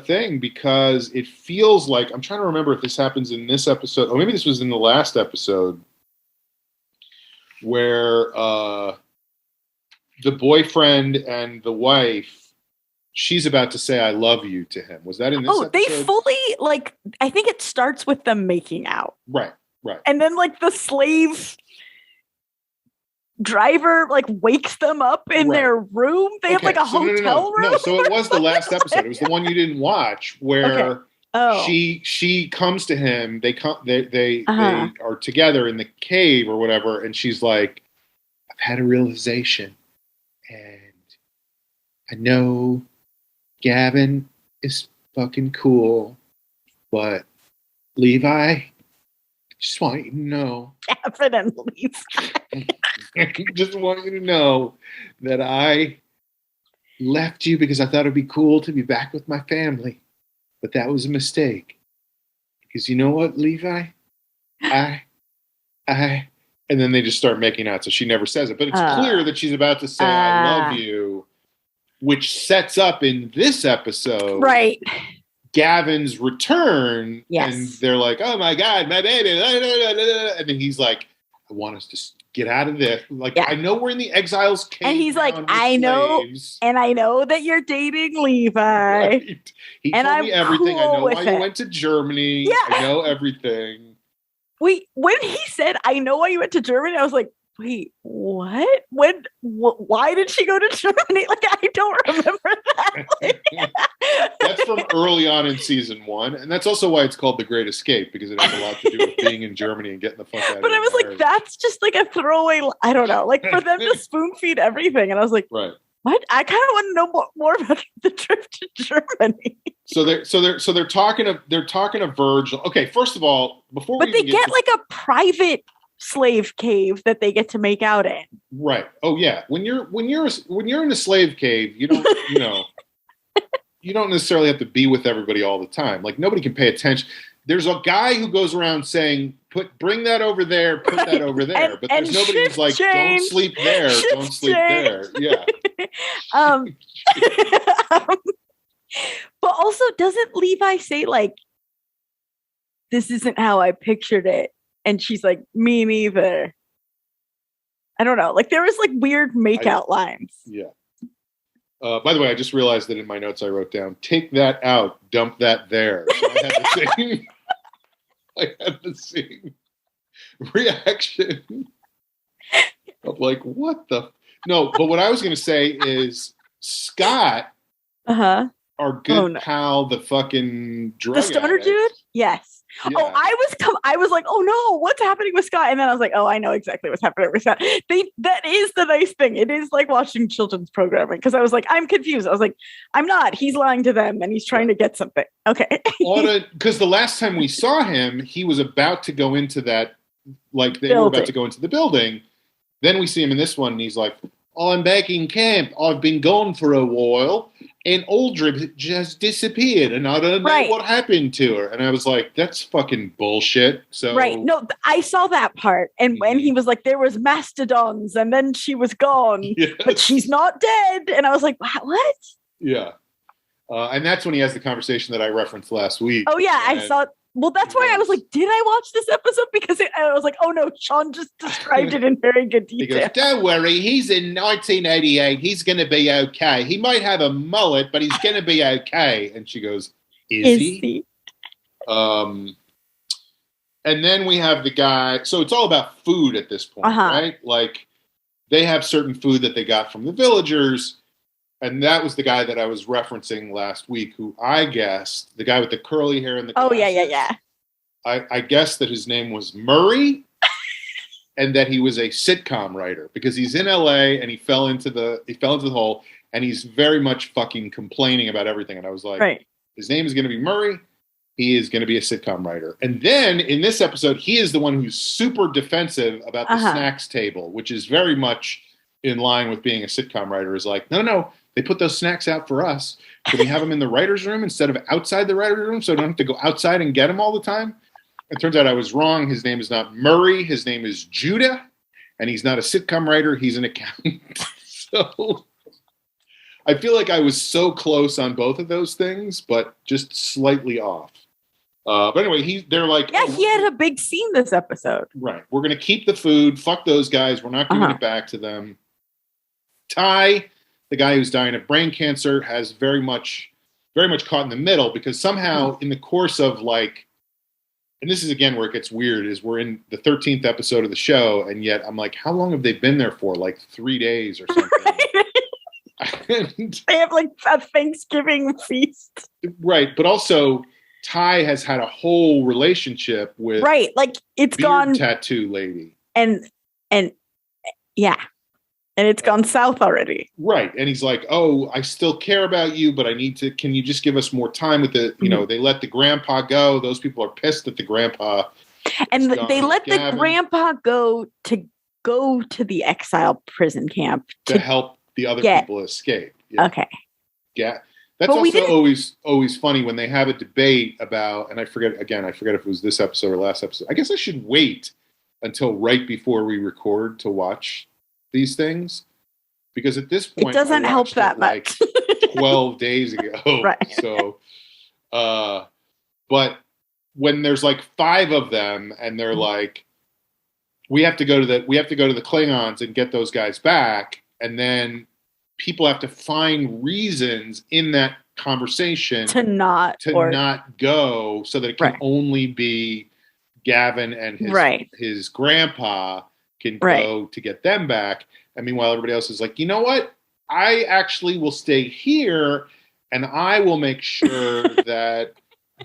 thing, because it feels like, I'm trying to remember if this happens in this episode, or maybe this was in the last episode, where the boyfriend and the wife, she's about to say "I love you" to him. Was that in this episode? They fully, I think it starts with them making out. Right. And then the slave driver wakes them up in their room. They have a hotel room. No, so it was the last episode. It was the one you didn't watch, where she comes to him. They are together in the cave or whatever, and she's like, "I've had a realization, and I know Gavin is fucking cool, but Levi, just want you to know." Gavin and Levi. I just want you to know that I left you because I thought it'd be cool to be back with my family. But that was a mistake. Because you know what, Levi? And then they just start making out, so she never says it. But it's clear that she's about to say, "I love you," which sets up in this episode. Right. Gavin's return. Yes. And they're like, "Oh my God, my baby." And then he's like, "I want us to get out of this. I know we're in the exiles cave." And he's like, "I know, and I know that you're dating Levi." Right. He and told me everything. Cool, I know why you went to Germany. Yeah. I know everything. Wait, when he said, "I know why you went to Germany," I was like, wait, what? Why did she go to Germany? I don't remember that. That's from early on in season 1. And that's also why it's called The Great Escape, because it has a lot to do with being in Germany and getting the fuck out of But I was like, that's just a throwaway, I don't know, for them to spoon feed everything. And I was like, right. What? I kind of want to know more about the trip to Germany. So they're talking to Virgil. Okay, first of all, before they get a private slave cave that they get to make out in. Right. Oh yeah. When you're in a slave cave, you don't you don't necessarily have to be with everybody all the time. Nobody can pay attention. There's a guy who goes around saying, bring that over there, put that over there. But there's nobody who's like, don't sleep there, don't sleep there. Yeah. But also, doesn't Levi say this isn't how I pictured it? And she's like, me neither. I don't know. There was weird make-out lines. Yeah. By the way, I just realized that in my notes I wrote down, take that out, dump that there. So I had the same reaction of what the... No, but what I was going to say is Scott, our good pal, the fucking drug the stoner addict, dude? Yes. Yeah. Oh, I was like, oh no, what's happening with Scott? And then I was like, oh, I know exactly what's happening with Scott. That is the nice thing. It is like watching children's programming, because I was like, I'm confused. I was like, I'm not. He's lying to them and he's trying to get something. Okay. Because the last time we saw him, he was about to go into that, they were about to go into the building. Then we see him in this one and he's like, I'm back in camp. I've been gone for a while. And Aldrich just disappeared, and I don't know what happened to her. And I was like, that's fucking bullshit. So no, I saw that part. And when he was like, there was mastodons, and then she was gone, but she's not dead. And I was like, what? Yeah. And that's when he has the conversation that I referenced last week. Oh, yeah, I saw. Well, that's why I was like, did I watch this episode? Because I was like, oh no, Sean just described it in very good detail. He goes, don't worry, he's in 1988. He's going to be okay. He might have a mullet, but he's going to be okay. And she goes, is he? And then we have the guy. So it's all about food at this point, right? They have certain food that they got from the villagers. And that was the guy that I was referencing last week, who I guessed, the guy with the curly hair and the glasses. Oh, yeah. I guessed that his name was Murray. and that he was a sitcom writer because he's in LA and he fell into the hole and he's very much fucking complaining about everything. And I was like, his name is going to be Murray. He is going to be a sitcom writer. And then in this episode, he is the one who's super defensive about the snacks table, which is very much in line with being a sitcom writer. Is like, no, they put those snacks out for us. Can we have them in the writer's room instead of outside the writer's room so I don't have to go outside and get them all the time? It turns out I was wrong. His name is not Murray. His name is Judah. And he's not a sitcom writer. He's an accountant. So I feel like I was so close on both of those things, but just slightly off. But anyway, they're like... Yeah, he had a big scene this episode. Right. We're going to keep the food. Fuck those guys. We're not giving it back to them. Ty, the guy who's dying of brain cancer, has very much caught in the middle because somehow in the course of like... And this is, again, where it gets weird, is we're in the 13th episode of the show, and yet I'm like, how long have they been there for? Like 3 days or something. They have like a Thanksgiving feast. Right. But also... Ty has had a whole relationship with like it's gone tattoo lady. And yeah. And it's gone south already. Right. And he's like, "Oh, I still care about you, but can you just give us more time with the, you know, they let the grandpa go. Those people are pissed that the grandpa and they let the grandpa go to the exile prison camp to help the other people escape." Yeah. Okay. Yeah. That's also always funny when they have a debate about, and I forget if it was this episode or last episode. I guess I should wait until right before we record to watch these things, because at this point it doesn't help that much. Like 12 days ago. Right. So, but when there's like 5 of them and they're like, we have to go to the Klingons and get those guys back, and then people have to find reasons in that conversation to not go, so that it can only be Gavin and his grandpa can go to get them back. And meanwhile, everybody else is like, you know what? I actually will stay here and I will make sure that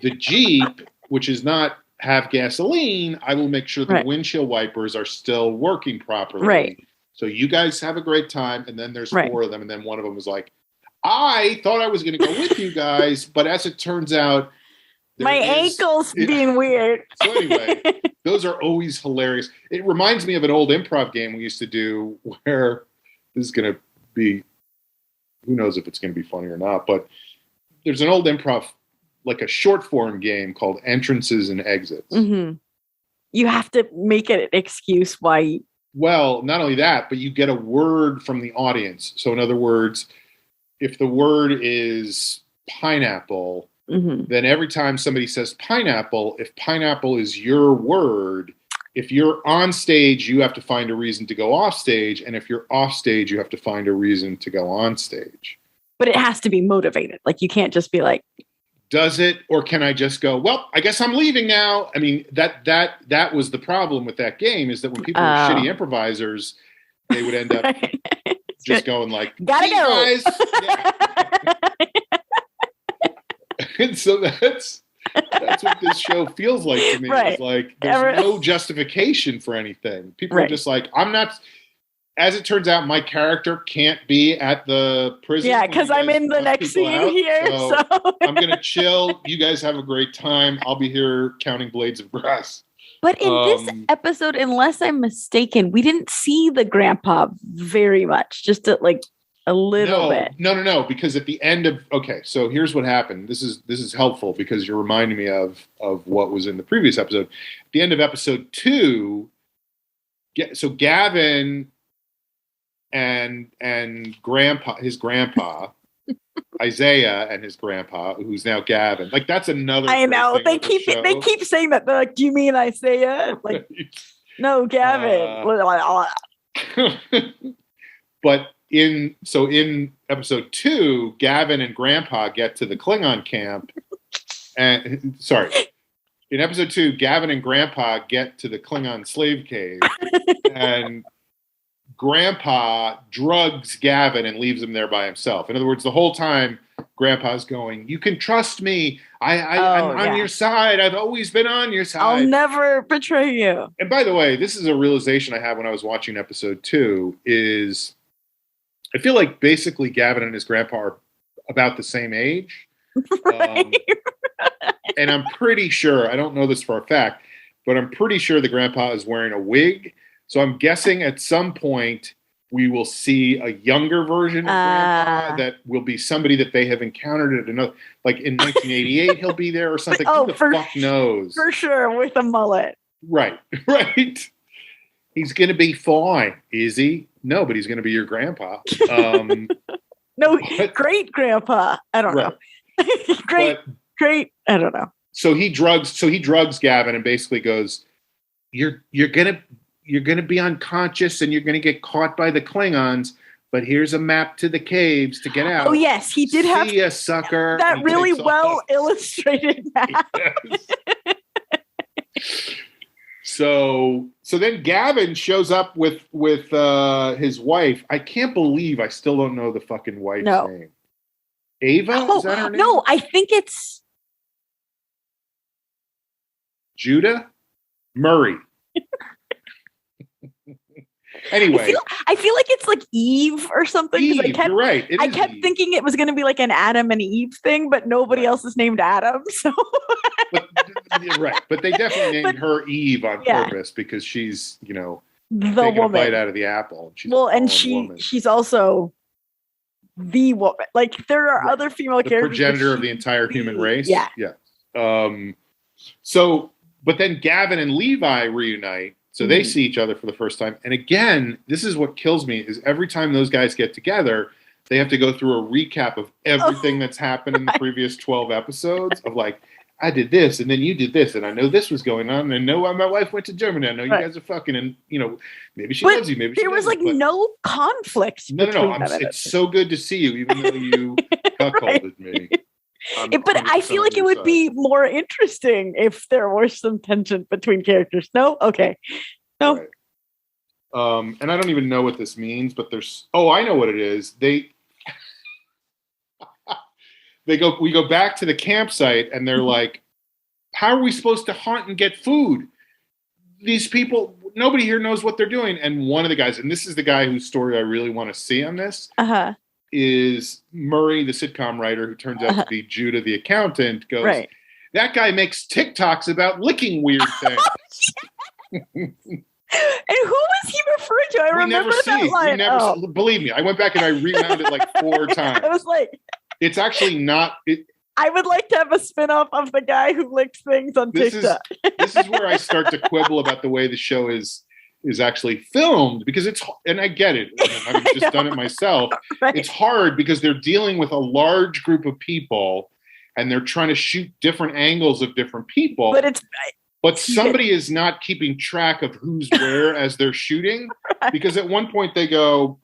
the Jeep, which is not have gasoline, I will make sure the windshield wipers are still working properly. Right. So you guys have a great time. And then there's 4 of them. And then one of them was like, I thought I was going to go with you guys, but as it turns out, my ankle's being weird. So anyway, those are always hilarious. It reminds me of an old improv game we used to do where this is going to be, who knows if it's going to be funny or not, but there's an old improv, like a short form game called Entrances and Exits. Mm-hmm. You have to make it an excuse why. Well, not only that, but you get a word from the audience. So in other words, if the word is pineapple, then every time somebody says pineapple, if pineapple is your word, if you're on stage, you have to find a reason to go off stage. And if you're off stage, you have to find a reason to go on stage. But it has to be motivated. Like you can't just be like, does it? Or can I just go, well, I guess I'm leaving now. I mean, that was the problem with that game, is that when people were shitty improvisers, they would end up just going like, gotta go. Guys. Yeah. And so that's what this show feels like to me. It's like there's no justification for anything. People are just like, I'm not. As it turns out, my character can't be at the prison. Yeah, because I'm in the next scene here. So I'm going to chill. You guys have a great time. I'll be here counting blades of grass. But in this episode, unless I'm mistaken, we didn't see the grandpa very much. Just a little bit. No. Because at the end of so here's what happened. This is helpful because you're reminding me of what was in the previous episode. At the end of episode 2, so Gavin and his grandpa Isaiah and his grandpa, who's now Gavin. Like that's another. I know they keep saying that. They're like, "Do you mean Isaiah?" Like, no, Gavin. But in episode 2, Gavin and Grandpa get to the Klingon camp, and in episode 2, Gavin and Grandpa get to the Klingon slave cave, and Grandpa drugs Gavin and leaves him there by himself. In other words, the whole time Grandpa's going, you can trust me. I'm on your side. I've always been on your side. I'll never betray you. And by the way, this is a realization I had when I was watching episode 2 is I feel like basically Gavin and his grandpa are about the same age. Right. And I'm pretty sure, I don't know this for a fact, but I'm pretty sure the grandpa is wearing a wig. So I'm guessing at some point we will see a younger version of Grandpa that will be somebody that they have encountered at another, like in 1988, he'll be there or something. Who the fuck knows? For sure, with a mullet. Right. He's going to be fine. Is he? No, but he's going to be your grandpa. No, great grandpa. I don't know. Great. I don't know. So he drugs Gavin and basically goes, You're gonna be unconscious and you're gonna get caught by the Klingons, but here's a map to the caves to get out. Oh yes, he did have a sucker. That really well illustrated map. Yes. So then Gavin shows up with his wife. I can't believe I still don't know the fucking wife's name. Ava? Is that her name? No, I think it's Judah? Murray. Anyway. I feel like it's like Eve or something. Eve, you're right. I kept thinking it was going to be like an Adam and Eve thing, but nobody else is named Adam. So. Right. But they definitely named her Eve on purpose because she's, the taking woman. A bite out of the apple. She's also the woman. Like there are other female characters. Progenitor of the entire human race. Yeah. But then Gavin and Levi reunite. So they see each other for the first time. And again, this is what kills me is every time those guys get together, they have to go through a recap of everything that's happened in the previous 12 episodes of like, I did this and then you did this and I know this was going on and I know why my wife went to Germany. I know you guys are fucking and maybe she loves you, maybe she doesn't. There was no conflict. No. It's so good to see you even though you cuckolded me. But I feel like it would be more interesting if there were some tension between characters. No? Okay. No. Right. And I don't even know what this means, but I know what it is. We go back to the campsite and they're like, how are we supposed to hunt and get food? These people, nobody here knows what they're doing. And one of the guys, and this is the guy whose story I really want to see on this, is Murray, the sitcom writer who turns out to be Judah, the accountant, goes, that guy makes TikToks about licking weird things. And who was he referring to? I remember that line. Believe me, I went back and I rewound it like 4 times. I was like, it's actually not. I would like to have a spinoff of the guy who licks things on TikTok. This is where I start to quibble about the way the show is actually filmed because and I get it. I've just done it myself. Right. It's hard because they're dealing with a large group of people and they're trying to shoot different angles of different people. But somebody is not keeping track of who's where as they're shooting because at one point they go,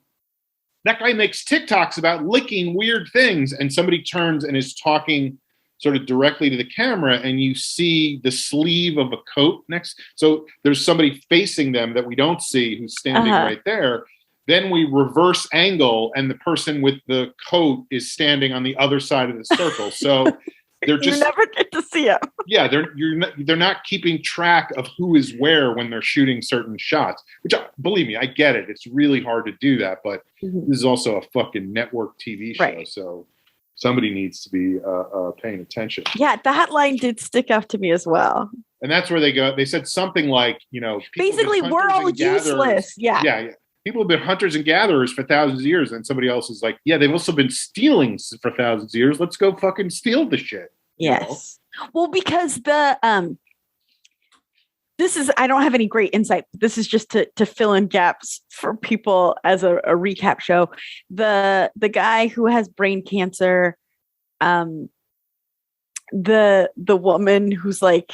that guy makes TikToks about licking weird things. And somebody turns and is talking sort of directly to the camera and you see the sleeve of a coat next. So there's somebody facing them that we don't see who's standing right there. Then we reverse angle and the person with the coat is standing on the other side of the circle. So they're just you never get to see them. Yeah, they're not keeping track of who is where when they're shooting certain shots. Which believe me, I get it. It's really hard to do that, but this is also a fucking network TV show, so somebody needs to be paying attention. Yeah, that line did stick out to me as well. And that's where they go. They said something like, basically we're all useless. Yeah. People have been hunters and gatherers for thousands of years. And somebody else is like, yeah, they've also been stealing for thousands of years. Let's go fucking steal the shit. Yes. Well, because this is, I don't have any great insight. But this is just to fill in gaps for people as a recap show. The guy who has brain cancer, the woman who's like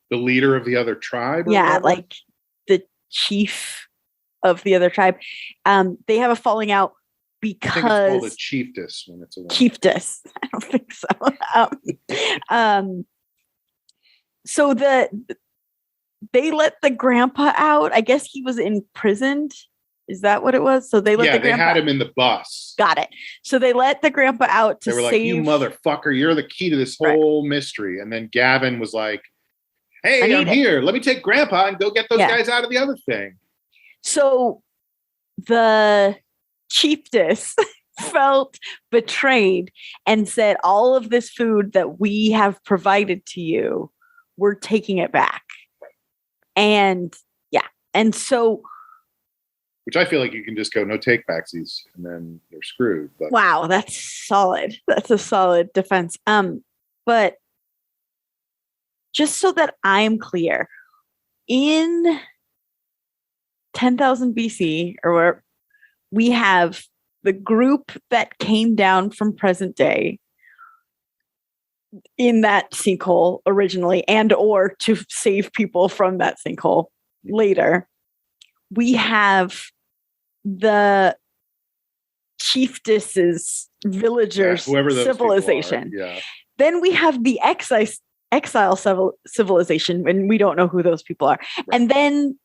the leader of the other tribe. Yeah, like the chief of the other tribe. They have a falling out because I think it's called a chiefess when it's a woman. Chiefess. I don't think so. So they let the grandpa out. I guess he was imprisoned. Is that what it was? So they let the grandpa. They had him in the bus. Got it. So they let the grandpa out to They were like, you motherfucker, you're the key to this whole mystery. And then Gavin was like, hey, I'm here. Let me take grandpa and go get those guys out of the other thing. So the chiefess felt betrayed and said, all of this food that we have provided to you, we're taking it back. And so, which I feel like you can just go no take backsies and then they're screwed. But. Wow, that's solid. That's a solid defense. But just so that I'm clear, in 10,000 BC, or where we have the group that came down from present day in that sinkhole originally, and or to save people from that sinkhole later, we have the chiefess's villagers civilization. Then we have the exile civilization, and we don't know who those people are. Right. And then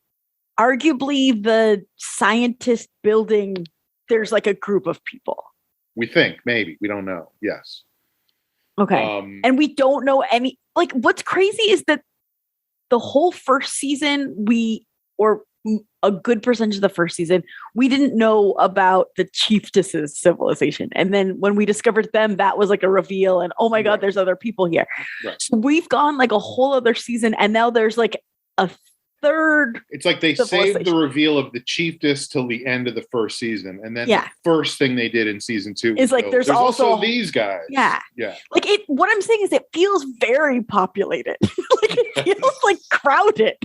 arguably the scientist building, there's like a group of people. We think, maybe. We don't know. Yes. Okay. And we don't know any, like, what's crazy is that the whole first season, or a good percentage of the first season, we didn't know about the chiefess's civilization. And then when we discovered them, that was like a reveal, and oh my God, there's other people here. Right. So we've gone like a whole other season, and now there's like a third. It's like they saved the reveal of the chiefess till the end of the first season, and then the first thing they did in season 2 is like there's also these guys. Yeah. Like what I'm saying is it feels very populated. Like it feels like crowded.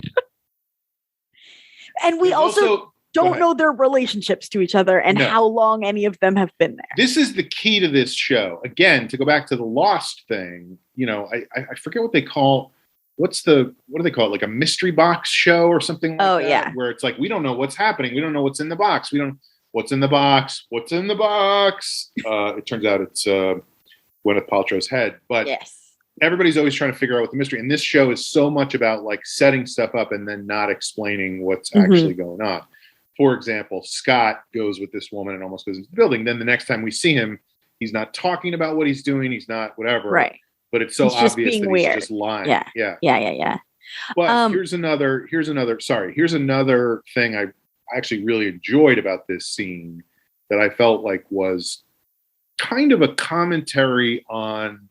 And we also don't know their relationships to each other and how long any of them have been there. This is the key to this show. Again, to go back to the Lost thing, I forget what they call. What do they call it? Like a mystery box show or something like that? Yeah. Where it's like, we don't know what's happening. We don't know what's in the box. We don't what's in the box. What's in the box? It turns out it's Gwyneth Paltrow's head. But everybody's always trying to figure out what the mystery. And this show is so much about like setting stuff up and then not explaining what's actually going on. For example, Scott goes with this woman and almost goes into the building. Then the next time we see him, he's not talking about what he's doing. He's not whatever. Right. But it's so obvious that he's just lying. Yeah. But here's another thing I actually really enjoyed about this scene that I felt like was kind of a commentary on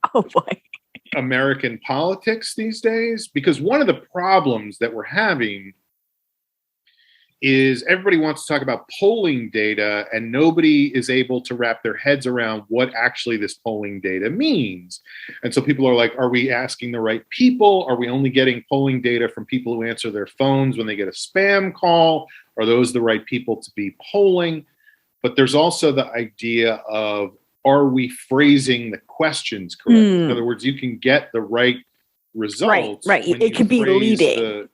American politics these days. Because one of the problems that we're having is everybody wants to talk about polling data and nobody is able to wrap their heads around what actually this polling data means. And so people are like, are we asking the right people? Are we only getting polling data from people who answer their phones when they get a spam call? Are those the right people to be polling? But there's also the idea of, are we phrasing the questions correctly? In other words, you can get the right results. Right. It could be leading.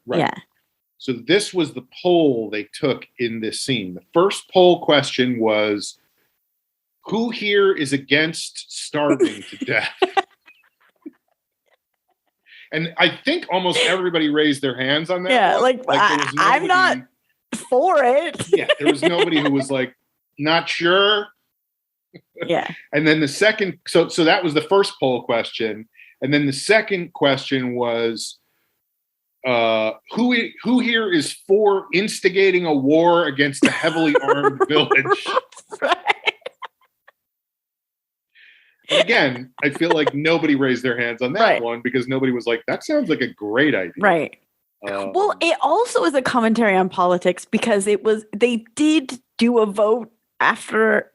So this was the poll they took in this scene. The first poll question was, who here is against starving to death? And I think almost everybody raised their hands on that. Yeah, I'm not for it. There was nobody who was like, not sure. Yeah. And then the second, so that was the first poll question. And then the second question was, who here is for instigating a war against a heavily armed village? And again, I feel like nobody raised their hands on that one because nobody was like, that sounds like a great idea. Right. Well, it also is a commentary on politics because they did do a vote after,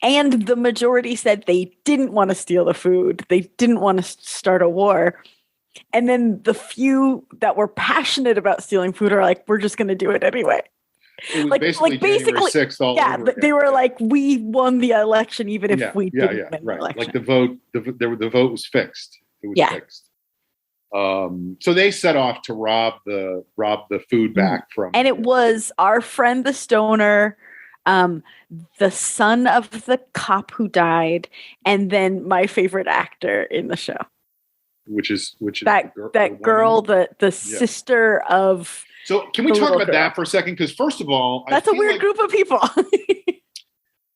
and the majority said they didn't want to steal the food. They didn't want to start a war. And then the few that were passionate about stealing food are like, we're just going to do it anyway. It was basically 6th all over again. They were like, we won the election even if we didn't win the election. Like the vote was fixed. It was fixed. So they set off to rob the food back from. And it was our friend the stoner, the son of the cop who died, and then my favorite actor in the show. Which is that girl, the sister of So can we talk about that for a second? Because first of all, that's a weird group of people.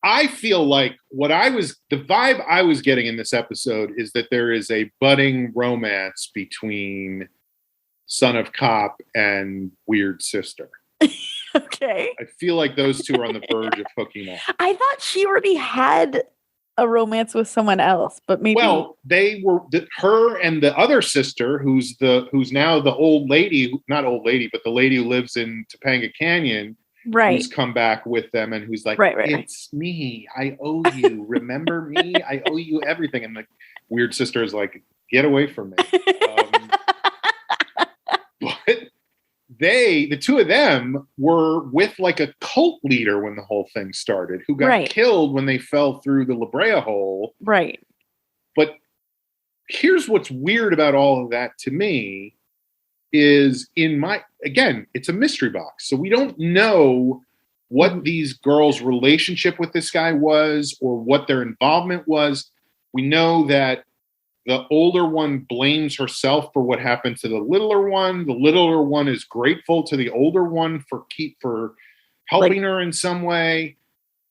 I feel like the vibe I was getting in this episode is that there is a budding romance between Son of Cop and Weird Sister. Okay. I feel like those two are on the verge of hooking up. I thought she already had a romance with someone else, but maybe. Well, they were her and the other sister, who's now the old lady, not old lady, but the lady who lives in Topanga Canyon. Right. Who's come back with them and who's like, it's me. I owe you. Remember me? I owe you everything. And the Weird Sister is like, get away from me. But the two of them were with like a cult leader when the whole thing started, who got killed when they fell through the LaBrea hole. Right. But here's what's weird about all of that to me. Is again, it's a mystery box. So we don't know what these girls' relationship with this guy was or what their involvement was. We know that the older one blames herself for what happened to the littler one. The littler one is grateful to the older one for helping her in some way.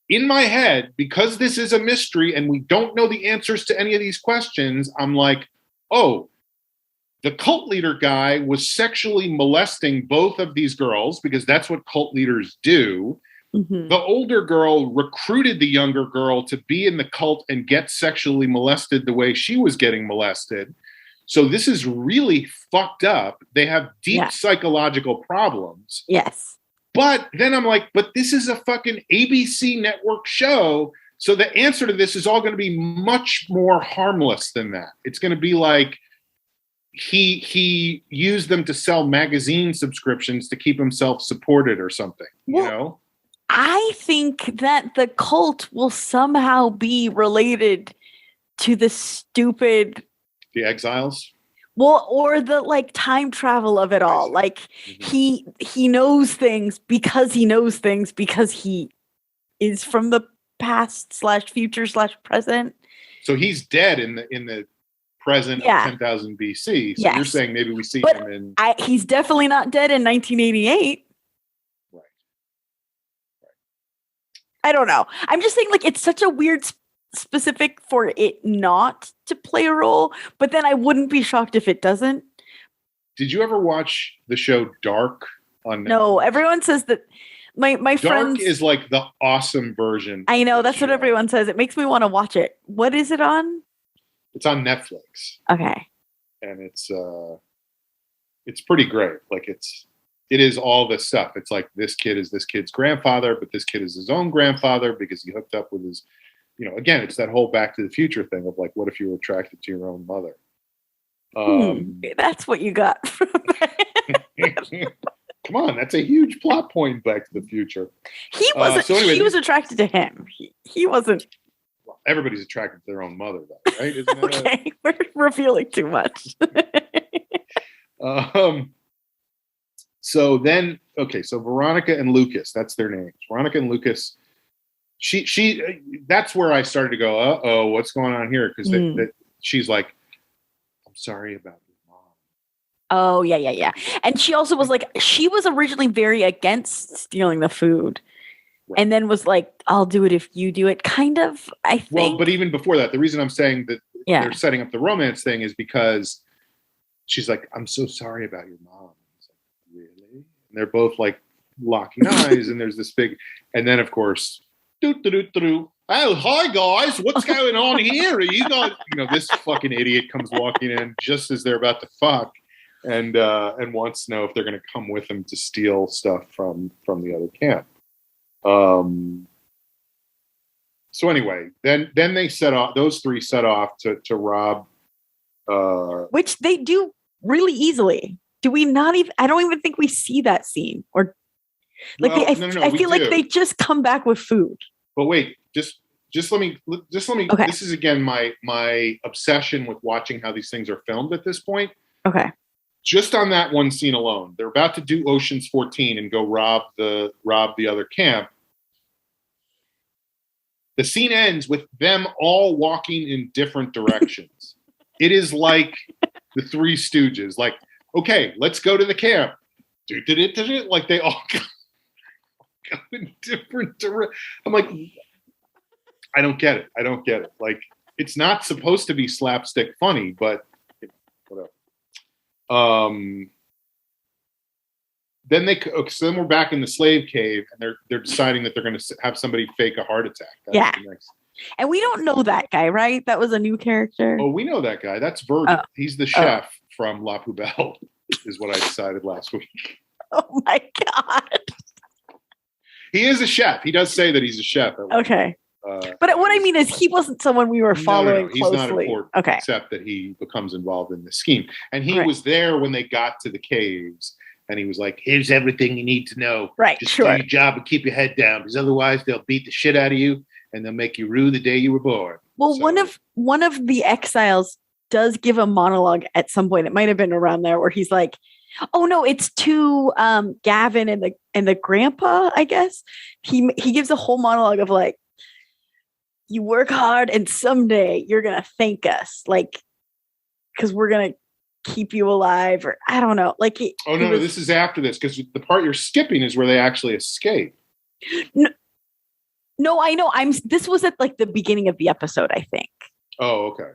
In my head, because this is a mystery and we don't know the answers to any of these questions, I'm like, oh, the cult leader guy was sexually molesting both of these girls because that's what cult leaders do. Mm-hmm. The older girl recruited the younger girl to be in the cult and get sexually molested the way she was getting molested. So this is really fucked up. They have deep psychological problems. Yes. But then I'm like, but this is a fucking ABC network show. So the answer to this is all going to be much more harmless than that. It's going to be like, he used them to sell magazine subscriptions to keep himself supported or something, you know? I think that the cult will somehow be related to the Exiles? Well, or the like time travel of it all. Like he knows things because he knows things because he is from the past / future / present. So he's dead in the present of 10,000 BC. So you're saying maybe we see him in... he's definitely not dead in 1988. Right. I don't know. I'm just saying, like, it's such a weird specific for it not to play a role, but then I wouldn't be shocked if it doesn't. Did you ever watch the show Dark on Netflix? No, everyone says that my friends... Dark is like the awesome version. I know, that's what everyone says. It makes me want to watch it. What is it on? It's on Netflix. Okay. And it's pretty great. Like it is all this stuff. It's like this kid is this kid's grandfather, but this kid is his own grandfather because he hooked up with his, again, it's that whole Back to the Future thing of like, what if you were attracted to your own mother? That's what you got from that. Come on, that's a huge plot point in Back to the Future. He wasn't. She was attracted to him. He wasn't. Well, everybody's attracted to their own mother, though, right? Isn't okay, we're revealing too much. So Veronica and Lucas, that's their names. Veronica and Lucas. She. That's where I started to go. Uh-oh, what's going on here? Because she's like, I'm sorry about your mom. Oh yeah. And she also was like, she was originally very against stealing the food. Right. And then was like, I'll do it if you do it. Kind of, I think. Well, but even before that, the reason I'm saying that they're setting up the romance thing is because she's like, I'm so sorry about your mom. It's like, really? And they're both like locking eyes, and there's this big, and then of course, oh, hi guys, what's going on here? Are you guys, this fucking idiot comes walking in just as they're about to fuck, and wants to know if they're going to come with him to steal stuff from the other camp. So anyway, then they set off. Those three set off to rob, which they do really easily. Do we not even? I don't even think we see that scene, or like I feel like they just come back with food. But wait, just let me. Okay. This is again my obsession with watching how these things are filmed at this point. Okay. Just on that one scene alone, they're about to do Ocean's 14 and go rob the other camp. The scene ends with them all walking in different directions. It is like the Three Stooges. Like, okay, let's go to the camp. like they all go in different directions. I'm like, I don't get it. Like, it's not supposed to be slapstick funny, but whatever. Then then we're back in the slave cave, and they're deciding that they're going to have somebody fake a heart attack. That's and we don't know that guy, right? That was a new character. Oh, we know that guy. That's Virgil. He's the chef from La Poubelle, is what I decided last week. Oh my God. He is a chef. He does say that he's a chef. Okay. But what I mean is he wasn't someone we were following closely. He's not important, except that he becomes involved in the scheme. And he was there when they got to the caves, and he was like, here's everything you need to know. Right, Just do your job and keep your head down, because otherwise they'll beat the shit out of you, and they'll make you rue the day you were born. Well, one of the exiles does give a monologue at some point. It might have been around there where he's like, oh no, it's to Gavin and the grandpa, I guess. He gives a whole monologue of like, you work hard and someday you're going to thank us, like, because we're going to keep you alive, or I don't know. Like, no, this is after this, because the part you're skipping is where they actually escape. No, I know. This was at like the beginning of the episode, I think. Oh, okay.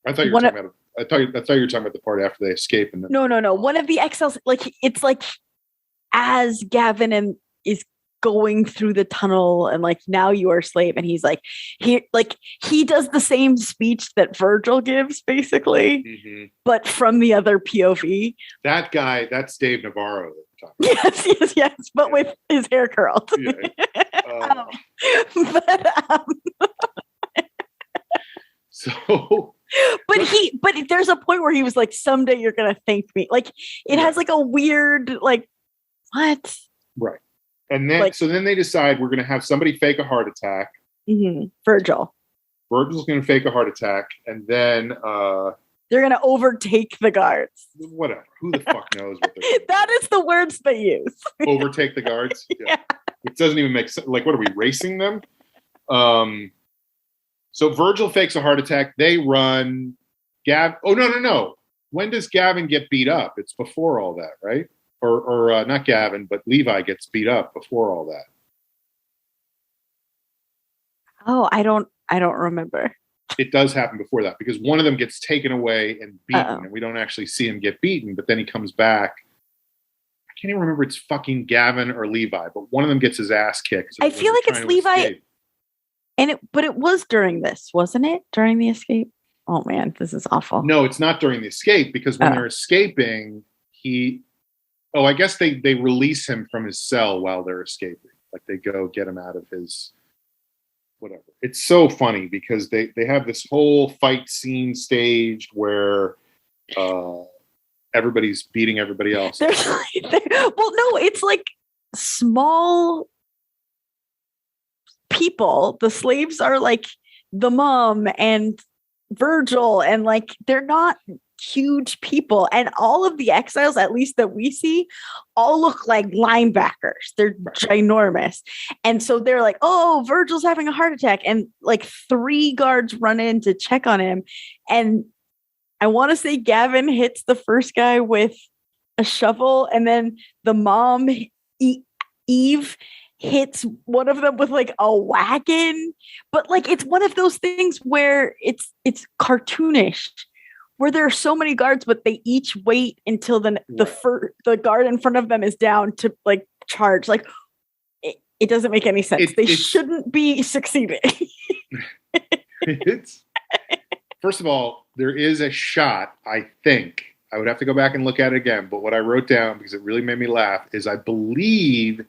I thought you were talking about. I thought you were talking about the part after they escape. And then... No. One of the exiles, like, it's like as Gavin is going through the tunnel, and like, now you are a slave, and he's like, he does the same speech that Virgil gives, basically, but from the other POV. That guy, that's Dave Navarro. Yes, but with his hair curled. So, but there's a point where he was like, someday you're gonna thank me. Like, it has like a weird, like, what? Right. And then, so then they decide we're going to have somebody fake a heart attack. Virgil's going to fake a heart attack, and then they're going to overtake the guards. Whatever. Who the fuck knows what they're doing? That is the words they use. Overtake the guards? Yeah. It doesn't even make sense. Like, what are we, racing them? So Virgil fakes a heart attack. They run. Oh, no. When does Gavin get beat up? It's before all that, right? Or not Gavin, but Levi gets beat up before all that. Oh, I don't remember. It does happen before that, because one of them gets taken away and beaten, and we don't actually see him get beaten, but then he comes back. I can't even remember it's fucking Gavin or Levi, but one of them gets his ass kicked. I feel like it's Levi. But it was during this, wasn't it? During the escape? Oh man, this is awful. No, it's not during the escape, because when they're escaping, I guess they release him from his cell while they're escaping. Like, they go get him out of his whatever. It's so funny because they have this whole fight scene staged where everybody's beating everybody else. It's like small people. The slaves are like the mom and Virgil, and like, they're not huge people, and all of the exiles, at least that we see, all look like linebackers. They're ginormous, and so they're like, oh, Virgil's having a heart attack, and like 3 guards run in to check on him, and I want to say Gavin hits the first guy with a shovel, and then the mom, Eve, hits one of them with like a wagon, but like, it's one of those things where it's cartoonish, where there are so many guards, but they each wait until the guard in front of them is down to like charge. Like, it doesn't make any sense. They shouldn't be succeeding. First of all, there is a shot, I think, I would have to go back and look at it again, but what I wrote down, because it really made me laugh, is I believe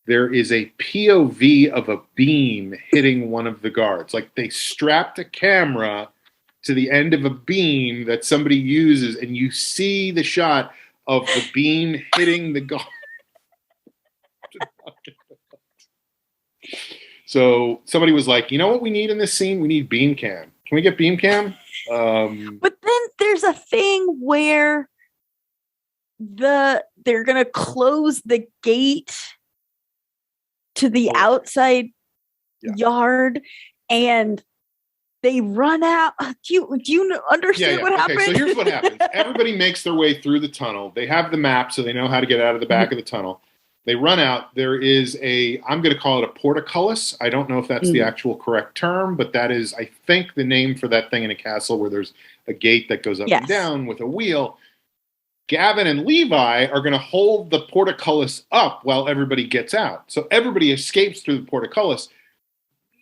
there is a POV of a beam hitting one of the guards. Like, they strapped a camera to the end of a beam that somebody uses, and you see the shot of the beam hitting the guard. So somebody was like, you know what we need in this scene? We need beam cam. Can we get beam cam? But then there's a thing where they're going to close the gate to the outside yard, and they run out. Do you understand what happened? Okay, so here's what happens. Everybody makes their way through the tunnel. They have the map, so they know how to get out of the back of the tunnel. They run out. There is I'm going to call it a portcullis. I don't know if that's the actual correct term, but that is, I think, the name for that thing in a castle where there's a gate that goes up and down with a wheel. Gavin and Levi are going to hold the portcullis up while everybody gets out. So everybody escapes through the portcullis.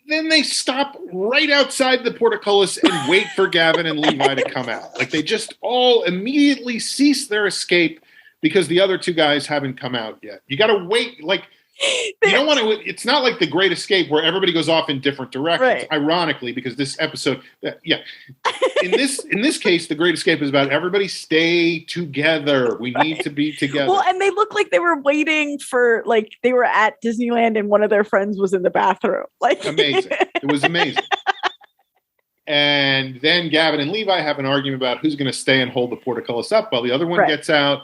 Then they stop right outside the portcullis and wait for Gavin and Levi to come out. Like, they just all immediately cease their escape because the other two guys haven't come out yet. You got to wait. Like, you don't want to. It's not like The Great Escape where everybody goes off in different directions. Right. Ironically, because this episode, in this case, The Great Escape is about everybody stay together. We need to be together. Well, and they look like they were waiting for, like, they were at Disneyland and one of their friends was in the bathroom. Like, amazing. It was amazing. And then Gavin and Levi have an argument about who's going to stay and hold the portcullis up while the other one gets out.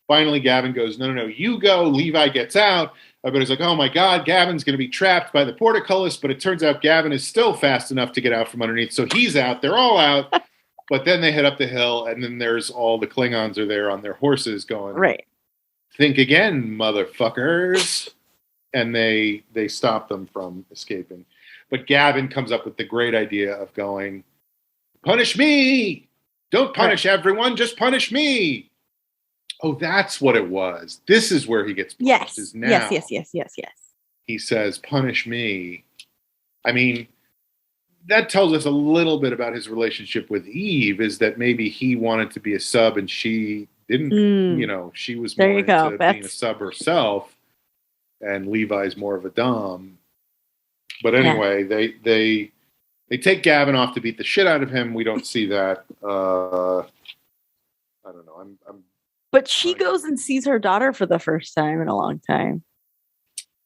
Finally, Gavin goes, no, you go. Levi gets out. Everybody's like, oh my God, Gavin's going to be trapped by the portcullis. But it turns out Gavin is still fast enough to get out from underneath. So he's out. They're all out. But then they head up the hill. And then there's all the Klingons are there on their horses going, think again, motherfuckers. And they stop them from escaping. But Gavin comes up with the great idea of going, punish me. Don't punish everyone. Just punish me. Oh, that's what it was. This is where he gets punished. Yes. He says, punish me. I mean, that tells us a little bit about his relationship with Eve, is that maybe he wanted to be a sub and she didn't, she was more into being a sub herself, and Levi's more of a dom. But anyway, they take Gavin off to beat the shit out of him. We don't see that. I don't know. But she goes and sees her daughter for the first time in a long time.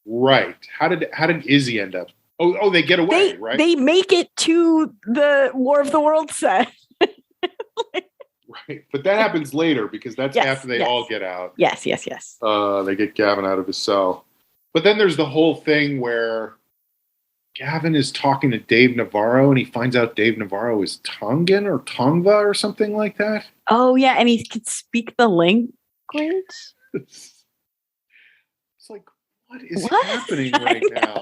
Right. How did Izzy end up? Oh, they get away, right? They make it to the War of the Worlds set. Right. But that happens later because that's after they all get out. Yes. They get Gavin out of his cell. But then there's the whole thing where Gavin is talking to Dave Navarro and he finds out Dave Navarro is Tongan or Tongva or something like that. Oh, yeah. And he could speak the language. It's like, what is happening right now?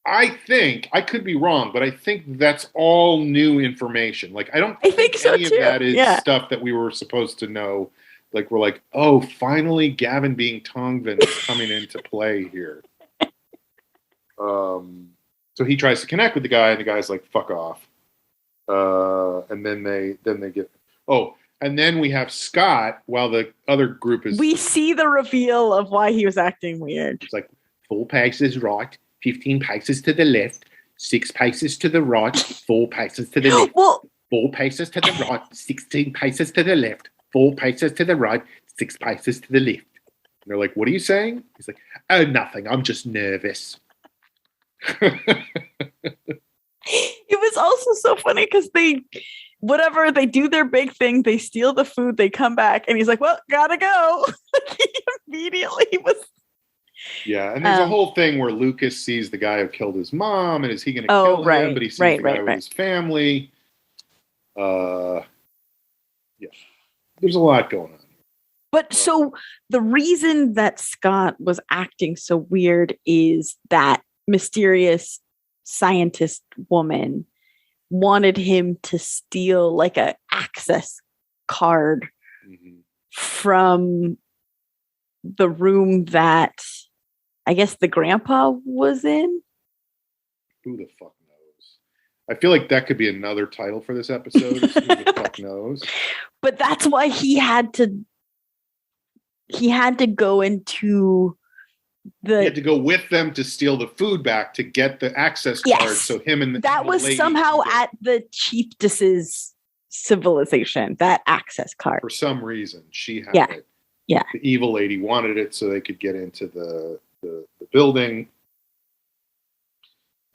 I think, I could be wrong, but I think that's all new information. Like, I don't think any of that is stuff that we were supposed to know. Like, we're like, oh, finally Gavin being Tongvan is coming into play here. So he tries to connect with the guy, and the guy's like, fuck off. And then they get, and then we have Scott while the other group is. We see the reveal of why he was acting weird. It's like 4 paces right, 15 paces to the left, 6 paces to the right, 4 paces to the left, 4 paces to the right, 16 paces to the left, 4 paces to the right, 6 paces to the left. And they're like, what are you saying? He's like, oh, nothing. I'm just nervous. It was also so funny because they do their big thing, they steal the food, they come back, and he's like, well, gotta go. He immediately was. Yeah, and there's a whole thing where Lucas sees the guy who killed his mom, and is he going to kill him? But he sees the guy with his family. Yeah, there's a lot going on. But so the reason that Scott was acting so weird is that mysterious scientist woman wanted him to steal like a access card from the room that I guess the grandpa was in. Who the fuck knows? I feel like that could be another title for this episode. Who the fuck knows? But that's why he had to go into he had to go with them to steal the food back to get the access card. So him and that was somehow at the chiefess's civilization, that access card. For some reason, she had it. Yeah. The evil lady wanted it so they could get into the building.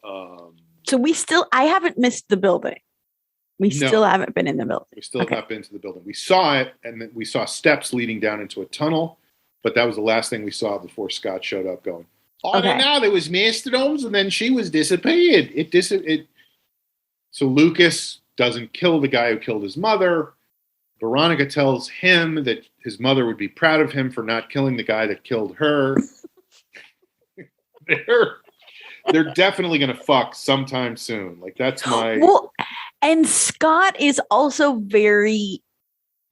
So I haven't missed the building. We still haven't been in the building. We still have not been to the building. We saw it, and then we saw steps leading down into a tunnel. But that was the last thing we saw before Scott showed up going, I don't know, there was Masterdoms, and then she was disappeared. So Lucas doesn't kill the guy who killed his mother. Veronica tells him that his mother would be proud of him for not killing the guy that killed her. They're definitely going to fuck sometime soon. Like, that's my... Well, and Scott is also very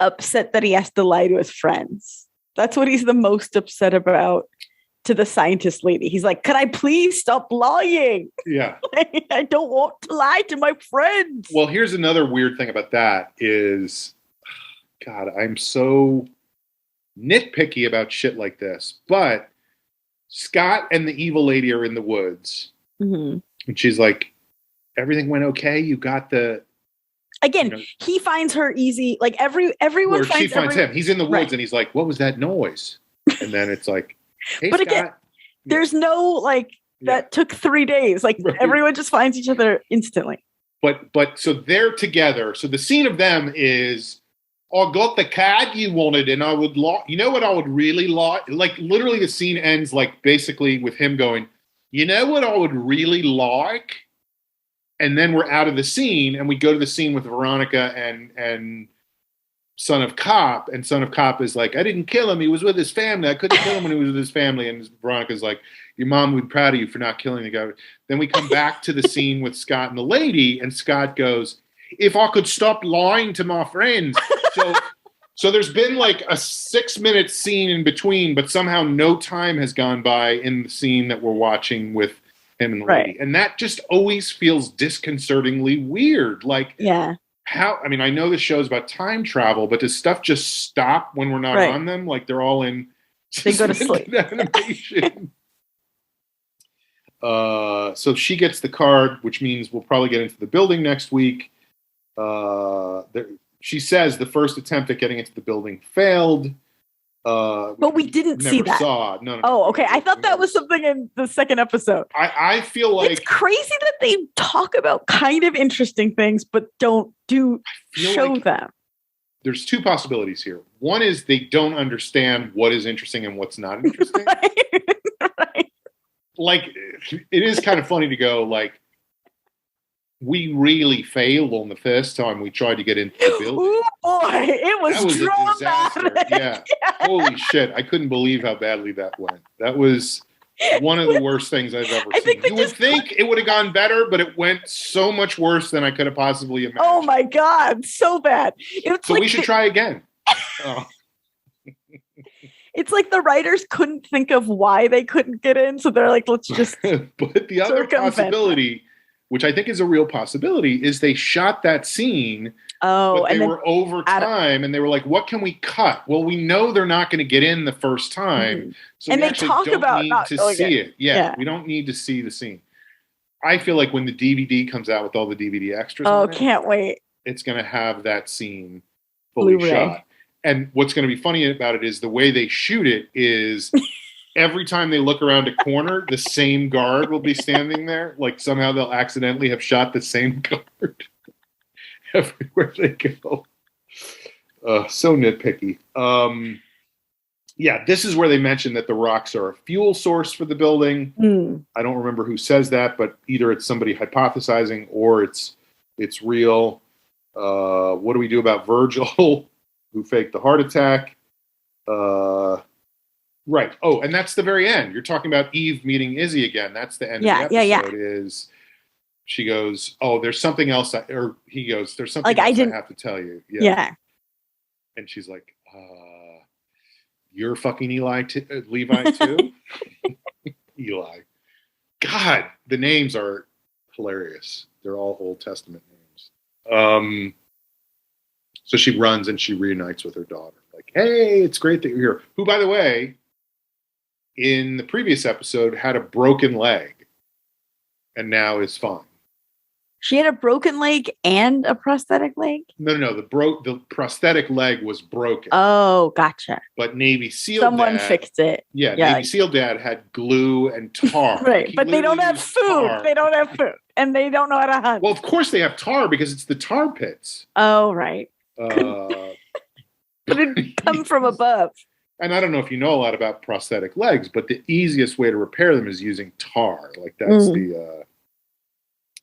upset that he has to lie to his friends. That's what he's the most upset about to the scientist lady. He's like, "Could I please stop lying? Yeah. I don't want to lie to my friends." Well, here's another weird thing about that is, God, I'm so nitpicky about shit like this. But Scott and the evil lady are in the woods. Mm-hmm. And she's like, "Everything went okay? You got the..." Again, he finds her easy. Like everyone finds she finds him. He's in the woods and he's like, "What was that noise?" And then it's like, "Hey, but Scott." Again, there's no that took 3 days. Like everyone just finds each other instantly. But so they're together. So the scene of them is, "I got the card you wanted, and I would like, you know what I would really like?" Like, literally the scene ends like basically with him going, "You know what I would really like?" And then we're out of the scene, and we go to the scene with Veronica and Son of Cop, and Son of Cop is like, "I didn't kill him. He was with his family. I couldn't kill him when he was with his family." And Veronica's like, "Your mom would be proud of you for not killing the guy." Then we come back to the scene with Scott and the lady, and Scott goes, "If I could stop lying to my friends." So there's been like a 6-minute scene in between, but somehow no time has gone by in the scene that we're watching with him and the lady. And that just always feels disconcertingly weird. Like, how, I mean, I know the show's about time travel, but does stuff just stop when we're not on them? Like, they're all in... They go to sleep. Animation. So she gets the card, which means we'll probably get into the building next week. She says the first attempt at getting into the building failed. But we didn't see that. No. Oh, okay. I thought that was something in the second episode. I feel like it's crazy that they talk about kind of interesting things, but don't show them. There's 2 possibilities here. One is they don't understand what is interesting and what's not interesting. Right. Like, it is kind of funny to go, like, we really failed on the first time we tried to get into the building. Oh boy, it was a disaster. Yeah. Holy shit. I couldn't believe how badly that went. That was one of the worst things I've ever seen. You would think it would have gone better, but it went so much worse than I could have possibly imagined. Oh my God, so bad. So we should try again. It's like the writers couldn't think of why they couldn't get in, so they're like, let's just... But the other possibility... which I think is a real possibility, is they shot that scene, but they were over time, and they were like, what can we cut? Well, we know they're not going to get in the first time, so and we they talk about need to see it. Yeah, we don't need to see the scene. I feel like when the DVD comes out with all the DVD extras can't wait. It's going to have that scene fully shot. And what's going to be funny about it is the way they shoot it is... Every time they look around a corner, the same guard will be standing there. Like, somehow they'll accidentally have shot the same guard everywhere they go. So nitpicky. This is where they mention that the rocks are a fuel source for the building. I don't remember who says that, but either it's somebody hypothesizing or it's real. What do we do about Virgil, who faked the heart attack? Right. Oh, and that's the very end. You're talking about Eve meeting Izzy again. That's the end of the episode. Is she goes, "Oh, there's something else," or he goes, "There's something else I have to tell you." Yeah. And she's like, "You're fucking Levi too?" Eli. God, the names are hilarious. They're all Old Testament names. So she runs and she reunites with her daughter. Like, "Hey, it's great that you're here." Who, by the way, in the previous episode had a broken leg and now is fine. She had a broken leg and a prosthetic leg? No. The prosthetic leg was broken. Oh, gotcha. But Navy SEAL Someone fixed it. Yeah, Navy SEAL dad had glue and tar. Right, but they don't have food. Tar. They don't have food. And they don't know how to hunt. Well, of course they have tar because it's the tar pits. Oh, right. But it come from above. And I don't know if you know a lot about prosthetic legs, but the easiest way to repair them is using tar. Like, that's the...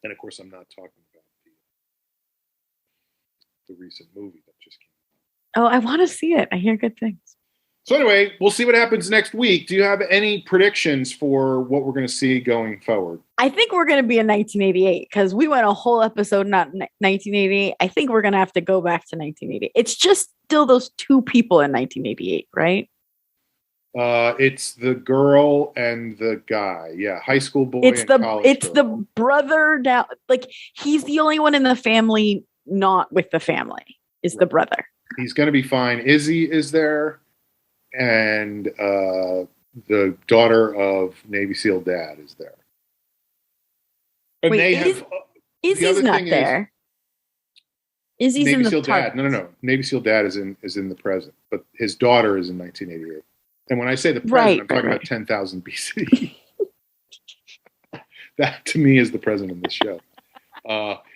and of course, I'm not talking about the recent movie that just came out. Oh, I want to see it. I hear good things. So anyway, we'll see what happens next week. Do you have any predictions for what we're going to see going forward? I think we're going to be in 1988 because we went a whole episode not 1988. I think we're going to have to go back to 1988. It's just still those two people in 1988, right? It's the girl and the guy. Yeah, high school boy. It's girl. the brother now. Like he's the only one in the family not with the family. Is the brother? He's going to be fine. Izzy is there. And the daughter of Navy SEAL dad is there. And wait, Izzy's not there. Izzy's in the Navy SEAL dad. No. Navy SEAL dad is in the present, but his daughter is in 1988. And when I say the present, I'm talking about 10,000 BC. That to me is the present in this show.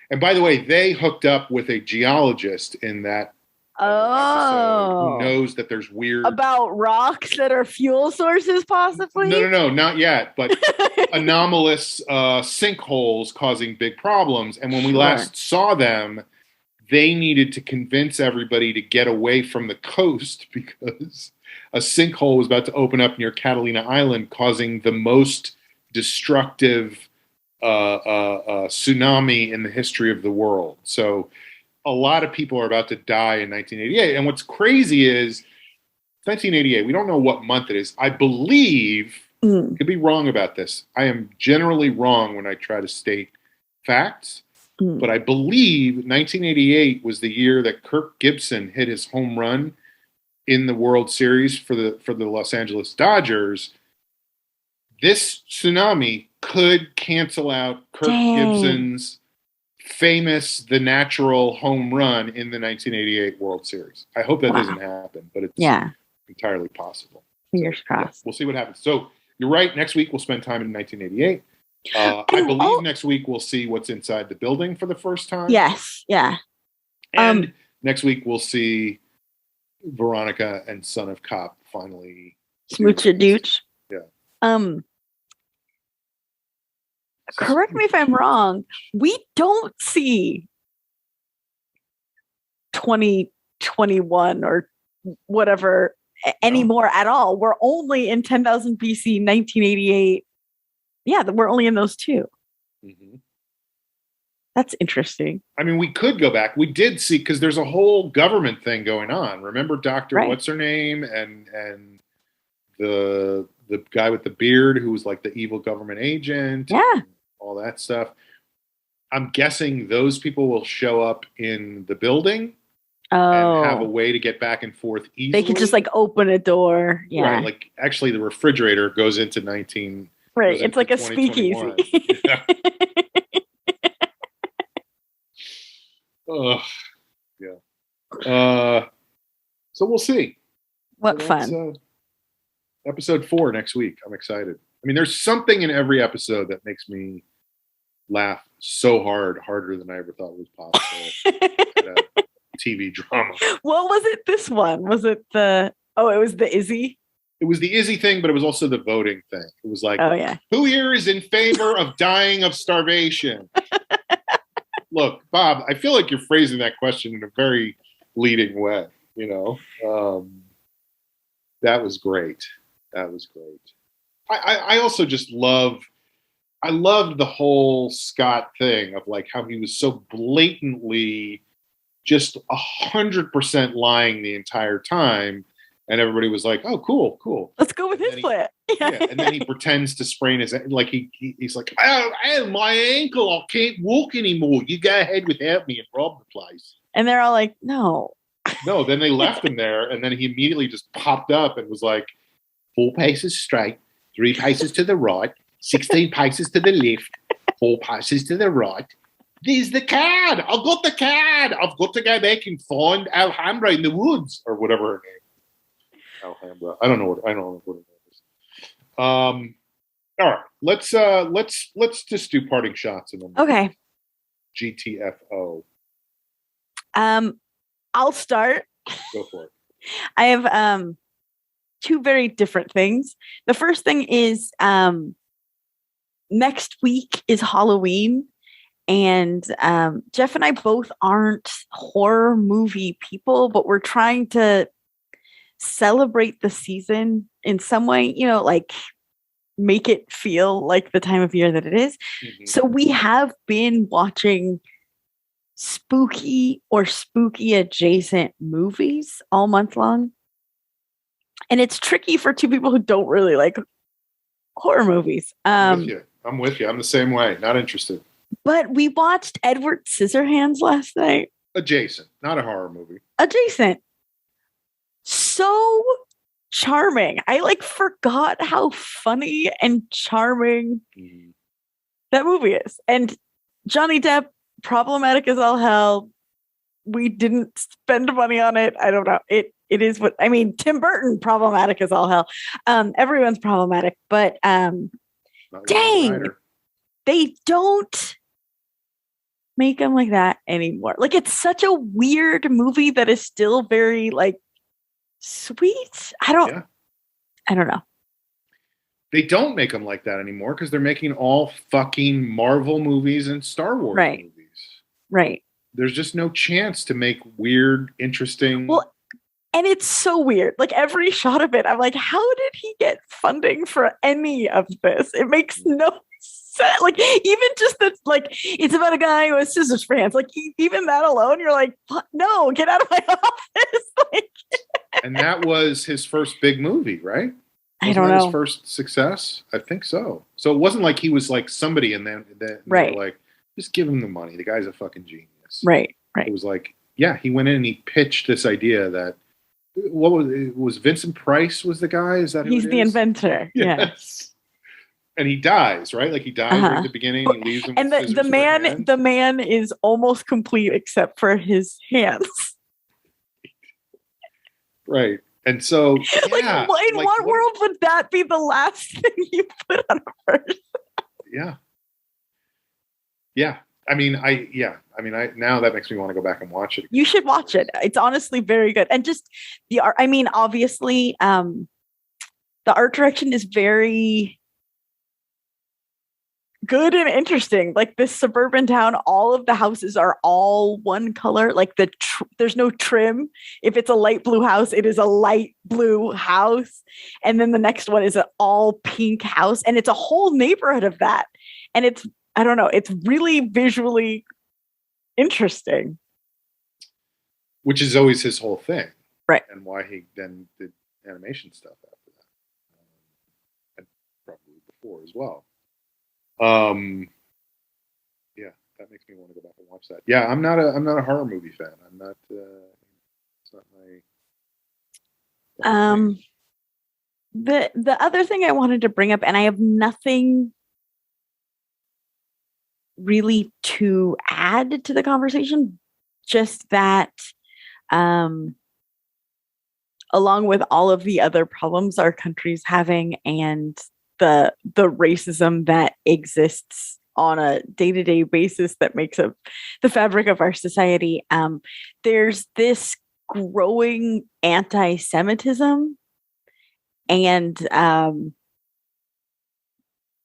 And by the way, they hooked up with a geologist in that. Who knows that there's weird about rocks that are fuel sources, possibly? No, not yet. But anomalous sinkholes causing big problems. And when we last saw them, they needed to convince everybody to get away from the coast because a sinkhole was about to open up near Catalina Island, causing the most destructive tsunami in the history of the world. So a lot of people are about to die in 1988. And what's crazy is 1988. We don't know what month it is. I believe, could be wrong about this. I am generally wrong when I try to state facts. But I believe 1988 was the year that Kirk Gibson hit his home run in the World Series for the Los Angeles Dodgers. This tsunami could cancel out Kirk Gibson's famous The Natural home run in the 1988 World Series. I hope that doesn't happen, but it's entirely possible. Fingers crossed. We'll see what happens. So you're right. Next week we'll spend time in 1988. I believe next week we'll see what's inside the building for the first time. Yes. Yeah. And next week we'll see Veronica and Son of Cop finally smooch a dooch. Yeah. Correct me if I'm wrong. We don't see 2021 or whatever anymore at all. We're only in 10,000 BC, 1988. Yeah, we're only in those two. Mm-hmm. That's interesting. I mean, we could go back. We did see, because there's a whole government thing going on. Remember Dr. What's her name? And the guy with the beard who was like the evil government agent. Yeah. All that stuff. I'm guessing those people will show up in the building and have a way to get back and forth easily. They could just like open a door. Yeah. Right. Like actually the refrigerator goes into 19. Right. It's like a speakeasy. Yeah. Yeah. So we'll see. What fun. Episode 4 next week. I'm excited. I mean, there's something in every episode that makes me laugh so hard, harder than I ever thought was possible. At a TV drama. What was it this one? Was it it was the Izzy? It was the Izzy thing, but it was also the voting thing. It was like, who here is in favor of dying of starvation? Look, Bob, I feel like you're phrasing that question in a very leading way, you know? That was great. That was great. I also just loved the whole Scott thing of like how he was so blatantly just 100% lying the entire time. And everybody was like, oh, cool. Let's go with his plan. Yeah. And then he pretends to sprain his, like he's like, oh, my ankle, I can't walk anymore. You go ahead without me and rob the place. And they're all like, no. No, then they left him there. And then he immediately just popped up and was like, 4 paces straight, 3 paces to the right, 16 paces to the left, 4 paces to the right. There's the card. I've got the card. I've got to go back and find Alhambra in the woods or whatever her name. Alhambra. I don't know what it is. All right. Let's just do parting shots and then okay. GTFO. I'll start. Go for it. I have 2 very different things. The first thing is next week is Halloween, And Jeff and I both aren't horror movie people, but we're trying to celebrate the season in some way, like make it feel like the time of year that it is. Mm-hmm. So we have been watching spooky or spooky adjacent movies all month long. And it's tricky for two people who don't really like horror movies. I'm with you. I'm the same way. Not interested. But we watched Edward Scissorhands last night. Adjacent, not a horror movie. Adjacent. So charming. I forgot how funny and charming that movie is. And Johnny Depp, problematic as all hell. We didn't spend money on it. I don't know. It is what I mean. Tim Burton, problematic as all hell. Everyone's problematic, but dang, they don't make them like that anymore. It's such a weird movie that is still very sweet. I don't know. They don't make them like that anymore because they're making all fucking Marvel movies and Star Wars movies. Right. There's just no chance to make weird, interesting. Well, and it's so weird. Every shot of it, I'm like, how did he get funding for any of this? It makes no sense. Even just that, it's about a guy who has scissors for hands. Even that alone, you're like, no, get out of my office. And that was his first big movie, right? I don't know. His first success? I think so. So it wasn't like he was somebody and then right. They were just give him the money. The guy's a fucking genius. Right. It was he went in and he pitched this idea that was Vincent Price was the guy? Is that who he's the inventor? Yes. And he dies, right? He dies right at the beginning. And he leaves him. And the man is almost complete except for his hands. Right. And so, in what world would that be the last thing you put on a person? Yeah. Yeah. Now that makes me want to go back and watch it again. You should watch it. It's honestly very good. And just the art, obviously, the art direction is very good and interesting. This suburban town, all of the houses are all one color. There's no trim. If it's a light blue house, it is a light blue house. And then the next one is an all pink house. And it's a whole neighborhood of that. And it's really visually interesting. Which is always his whole thing. Right. And why he then did animation stuff after that. And probably before as well. That makes me want to go back and watch that. Yeah, I'm not a horror movie fan. I'm not. It's not my. The other thing I wanted to bring up, and I have nothing really to add to the conversation, just that, along with all of the other problems our country's having and the racism that exists on a day-to-day basis that makes up the fabric of our society, there's this growing anti-Semitism, and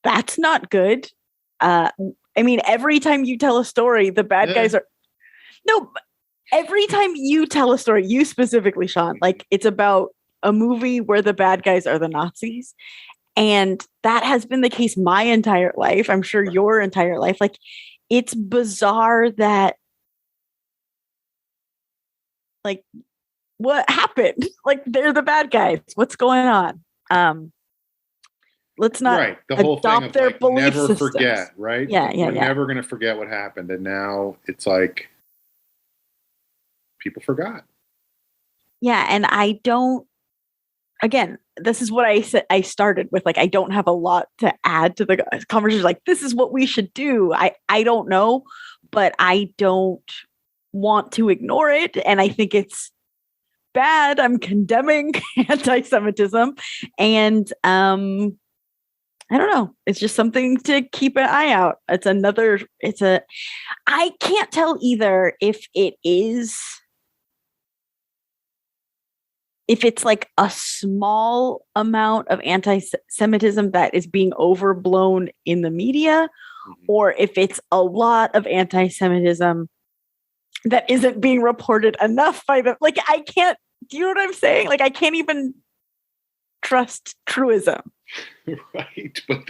that's not good. Every time you tell a story, the bad guys are every time you tell a story, you specifically, Sean, it's about a movie where the bad guys are the Nazis. And that has been the case my entire life. I'm sure your entire life. It's bizarre that, what happened? They're the bad guys. What's going on? Let's not the whole adopt thing of their belief never systems. Forget, right? We're never going to forget what happened. And now it's people forgot. Yeah. And I don't, again, this is what I said. I started with I don't have a lot to add to the conversation. This is what we should do. I don't know, but I don't want to ignore it. And I think it's bad. I'm condemning anti-Semitism, and I don't know. It's just something to keep an eye out. I can't tell either if it is if it's like a small amount of anti-Semitism that is being overblown in the media, or if it's a lot of anti-Semitism that isn't being reported enough by them. Like, I can't, do you know what I'm saying? Like, I can't even trust truism. Right. But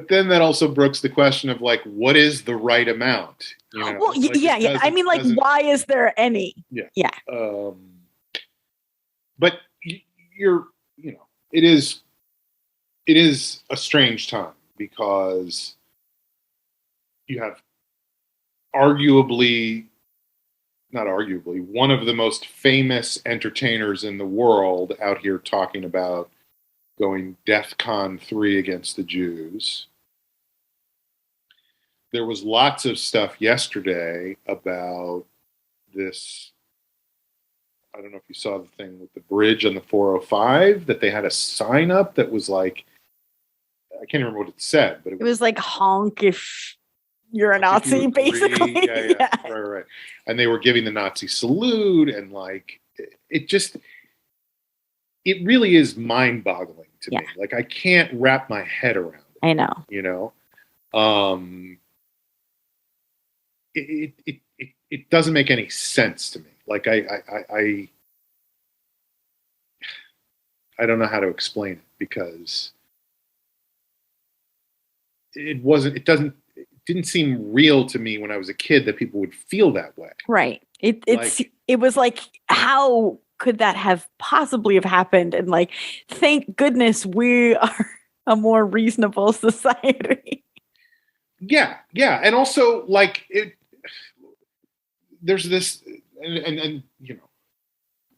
then that also brooks the question of like, what is the right amount? You know? Well, like, yeah. I mean, like, why is there any? Yeah. But you're, you know, it is a strange time because you have not arguably, one of the most famous entertainers in the world out here talking about going DEFCON 3 against the Jews. There was lots of stuff yesterday about this. I don't know if you saw the thing with the bridge on the 405, that they had a sign up that was like, I can't remember what it said, but it was like honk if you're a Nazi, basically. Yeah. Right. And they were giving the Nazi salute, and like, it really is mind-boggling to me. Like, I can't wrap my head around it. I know. You know? It doesn't make any sense to me. Like, I don't know how to explain it, because it didn't seem real to me when I was a kid that people would feel that way. Right. It was like, how could that have possibly have happened? And like, thank goodness we are a more reasonable society. Yeah. And also, like, there's this, and you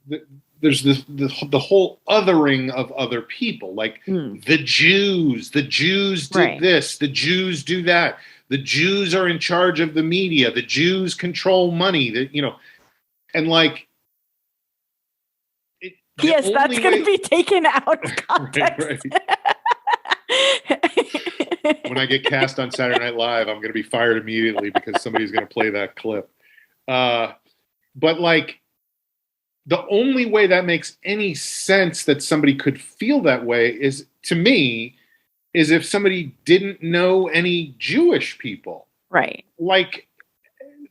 know, there's the whole othering of other people, like the Jews did this, the Jews do that, the Jews are in charge of the media, the Jews control money, that, you know, and like, yes, that's going to be taken out of context. Right. When I get cast on Saturday Night Live, I'm going to be fired immediately because somebody's going to play that clip. But like, the only way that makes any sense that somebody could feel that way is, to me, is if somebody didn't know any Jewish people. Right. Like,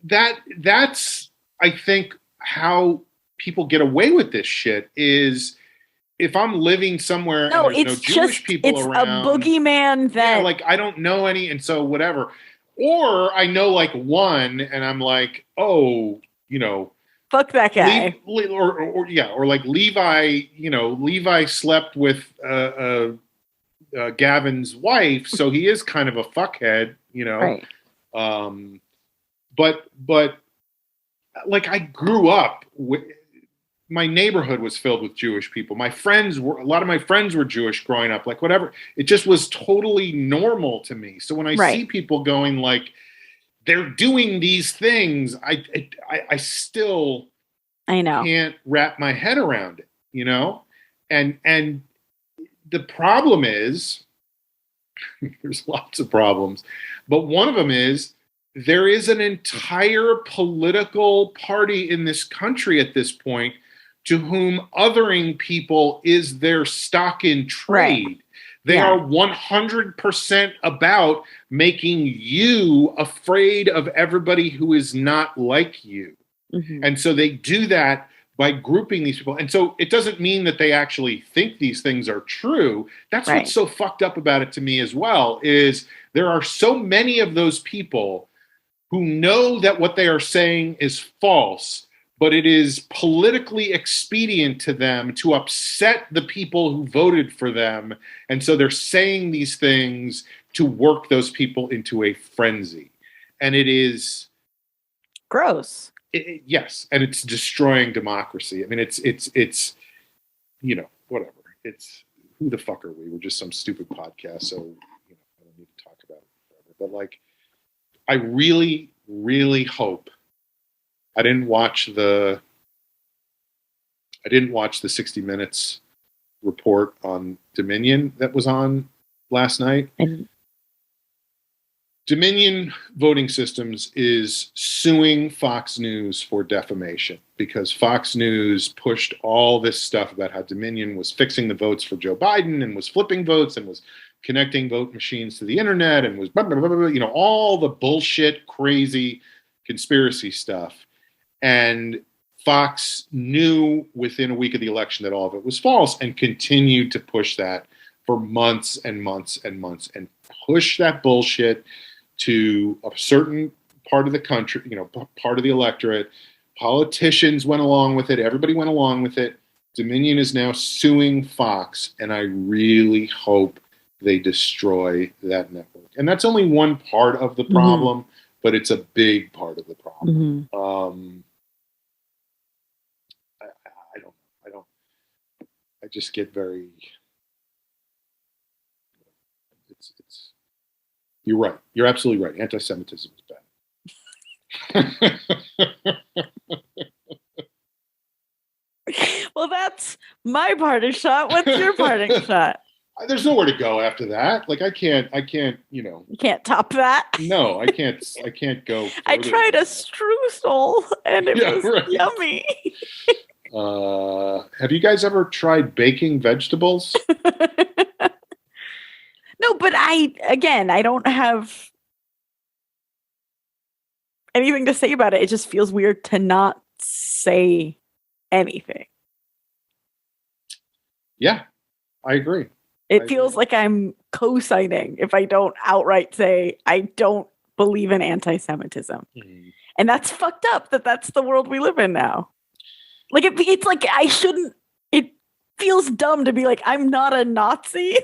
that's, I think, how people get away with this shit is, if I'm living somewhere and there's no Jewish people around. It's a boogeyman that... Yeah, like, I don't know any, and so whatever. Or I know, like, one, and I'm like, oh, you know... Fuck that guy. Or like Levi, you know, Levi slept with Gavin's wife, so he is kind of a fuckhead, you know. Right. But like, I grew up with, my neighborhood was filled with Jewish people. A lot of my friends were Jewish growing up, like, whatever. It just was totally normal to me. So when I see people going like, they're doing these things, I still can't wrap my head around it, you know? And the problem is, there's lots of problems, but one of them is, there is an entire political party in this country at this point to whom othering people is their stock in trade. Right. They are 100% about making you afraid of everybody who is not like you. Mm-hmm. And so they do that by grouping these people. And so it doesn't mean that they actually think these things are true. That's what's so fucked up about it to me as well, is there are so many of those people who know that what they are saying is false, but it is politically expedient to them to upset the people who voted for them. And so they're saying these things to work those people into a frenzy. And it is gross. Yes. And it's destroying democracy. I mean, it's, you know, whatever. It's, who the fuck are we? We're just some stupid podcast. So, you know, I don't need to talk about it forever. But like, I really, really hope, I didn't watch the 60 Minutes report on Dominion that was on last night. Dominion Voting Systems is suing Fox News for defamation because Fox News pushed all this stuff about how Dominion was fixing the votes for Joe Biden and was flipping votes and was connecting vote machines to the internet and was blah, blah, blah, blah, you know, all the bullshit, crazy conspiracy stuff. And Fox knew within a week of the election that all of it was false and continued to push that for months and months and months and push that bullshit to a certain part of the country, you know, part of the electorate. Politicians went along with it. Everybody went along with it. Dominion is now suing Fox, and I really hope they destroy that network. And that's only one part of the problem, but it's a big part of the problem. I just get very, it's, you're right. You're absolutely right. Anti-Semitism is bad. Well, that's my parting shot. What's your parting shot? There's nowhere to go after that. Like I can't, you know. You can't top that. No, I can't go. I tried a streusel and it was yummy. Have you guys ever tried baking vegetables? No, but I don't have anything to say about it. It just feels weird to not say anything. Yeah, I agree. It feels like I'm co-signing if I don't outright say I don't believe in anti-Semitism. And that's fucked up that that's the world we live in now. Like it's like I shouldn't. It feels dumb to be like I'm not a Nazi.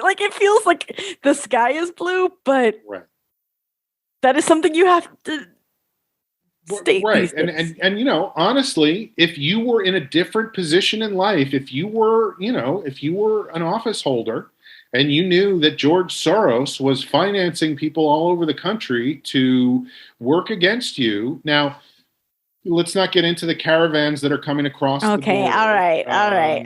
Like it feels like the sky is blue, but that is something you have to state. Right, and you know, honestly, if you were in a different position in life, if you were an office holder, and you knew that George Soros was financing people all over the country to work against you, now. Let's not get into the caravans that are coming across. Okay, the border. all right.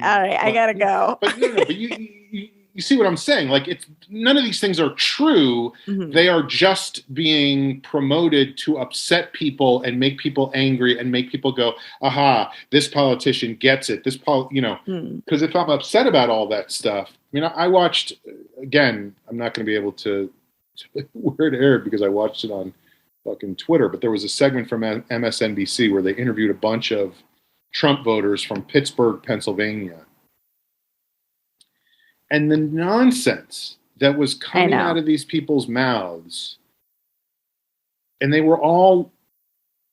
I gotta go. But but you see what I'm saying? Like, it's none of these things are true. They are just being promoted to upset people and make people angry and make people go, "Aha! This politician gets it." Because if I'm upset about all that stuff, I mean, I watched again. I'm not going to be able to where it aired because I watched it on fucking Twitter, but there was a segment from MSNBC where they interviewed a bunch of Trump voters from Pittsburgh, Pennsylvania. And the nonsense that was coming out of these people's mouths, and they were all,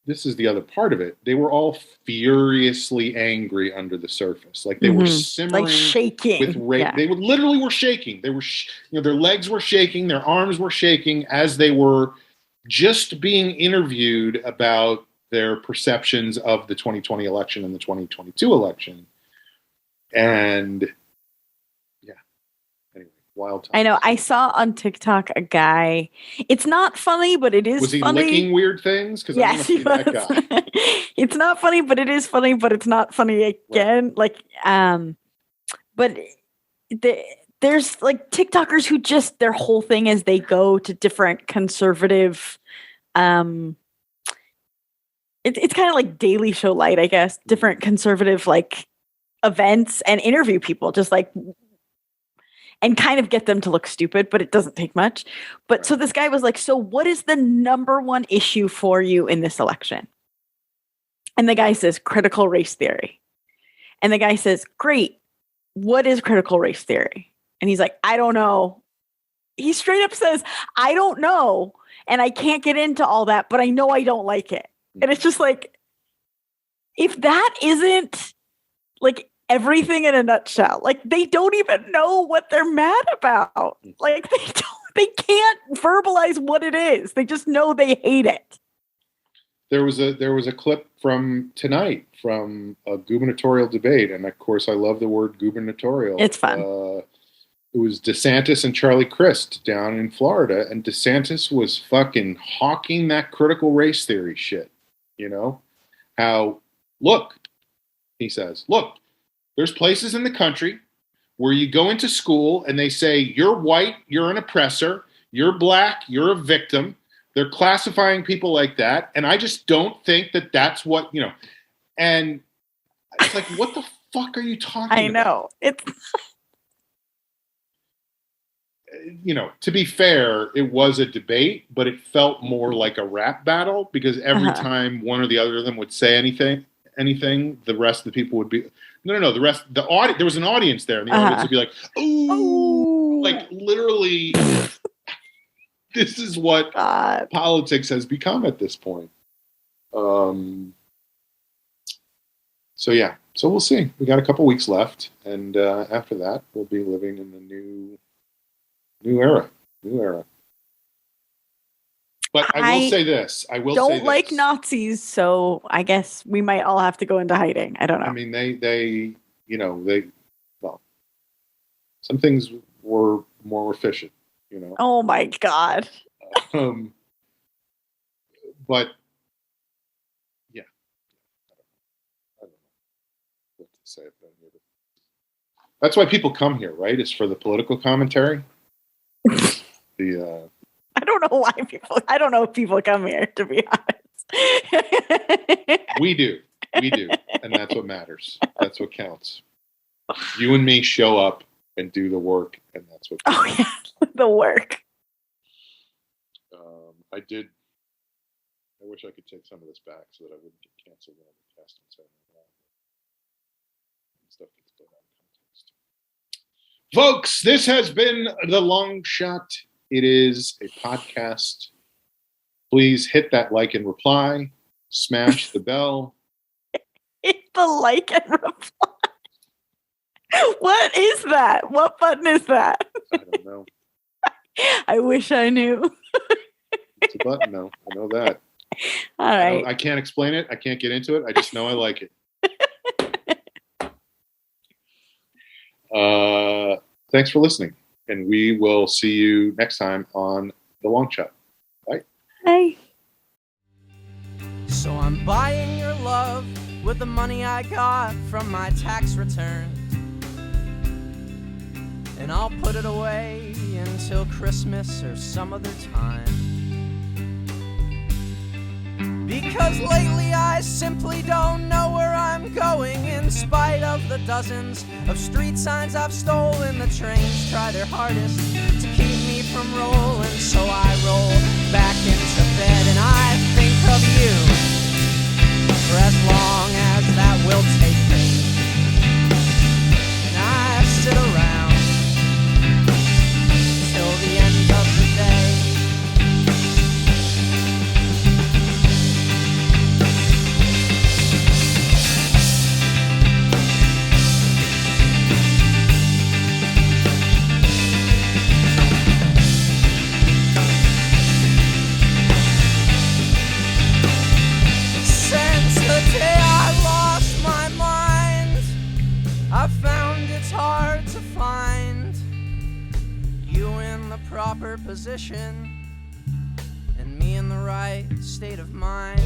this is the other part of it, they were all furiously angry under the surface. Like they were simmering. Like shaking. With rage. They literally were shaking. They were, their legs were shaking, their arms were shaking as they were just being interviewed about their perceptions of the 2020 election and the 2022 election. And anyway, wild time. I know. I saw on TikTok a guy. It's not funny, but it is funny. Was he licking weird things? Because yes, he was. That guy. It's not funny, but it is funny, but it's not funny again. Right. Like, but there's like TikTokers who just their whole thing is they go to different conservative, it's kind of like Daily Show Light, I guess, different conservative like events and interview people just like, and kind of get them to look stupid, but it doesn't take much. But so this guy was like, so what is the number one issue for you in this election? And the guy says, critical race theory. And the guy says, great. What is critical race theory? And he's like, I don't know. He straight up says, I don't know. And I can't get into all that, but I know I don't like it. And it's just like, if that isn't like everything in a nutshell, like they don't even know what they're mad about. Like they can't verbalize what it is. They just know they hate it. There was a clip from tonight from a gubernatorial debate. And of course I love the word gubernatorial. It's fun. It was DeSantis and Charlie Crist down in Florida, and DeSantis was fucking hawking that critical race theory shit. You know, how, look, he says, look, there's places in the country where you go into school and they say, you're white, you're an oppressor, You're black. You're a victim. They're classifying people like that. And I just don't think that that's what, and it's like, what the fuck are you talking about? I know. It's... to be fair, it was a debate, but it felt more like a rap battle because every time one or the other of them would say anything, the rest of the people would be, no, the audience, there was an audience there, and the audience would be like, ooh, like literally, this is what politics has become at this point. So we'll see. We got a couple weeks left, and after that, we'll be living in the new era. But I will say this. Don't like Nazis, so I guess we might all have to go into hiding. I don't know. I mean, some things were more efficient, Oh my God. But yeah, I don't know what to say about it. That's why people come here, right? Is for the political commentary. I don't know why I don't know if people come here, to be honest. We do. And that's what matters. That's what counts. You and me show up and do the work, and that's what counts. Oh, yeah. The work. I wish I could take some of this back so that I wouldn't get canceled when I would cast and stuff gets put out of context. Folks, this has been The Long Shot. It is a podcast. Please hit that like and reply. Smash the bell. Hit the like and reply. What is that? What button is that? I don't know. I wish I knew. It's a button, though. I know that. All right. I can't explain it. I can't get into it. I just know I like it. Thanks for listening. And we will see you next time on The Long Shot. Bye. Bye. So I'm buying your love with the money I got from my tax return. And I'll put it away until Christmas or some other time. Because lately I simply don't know where I'm going. In spite of the dozens of street signs I've stolen, the trains try their hardest to keep me from rolling. So I roll back into bed and I think of you for as long as that will take me. And I sit around till the end of the day. Proper position and me in the right state of mind.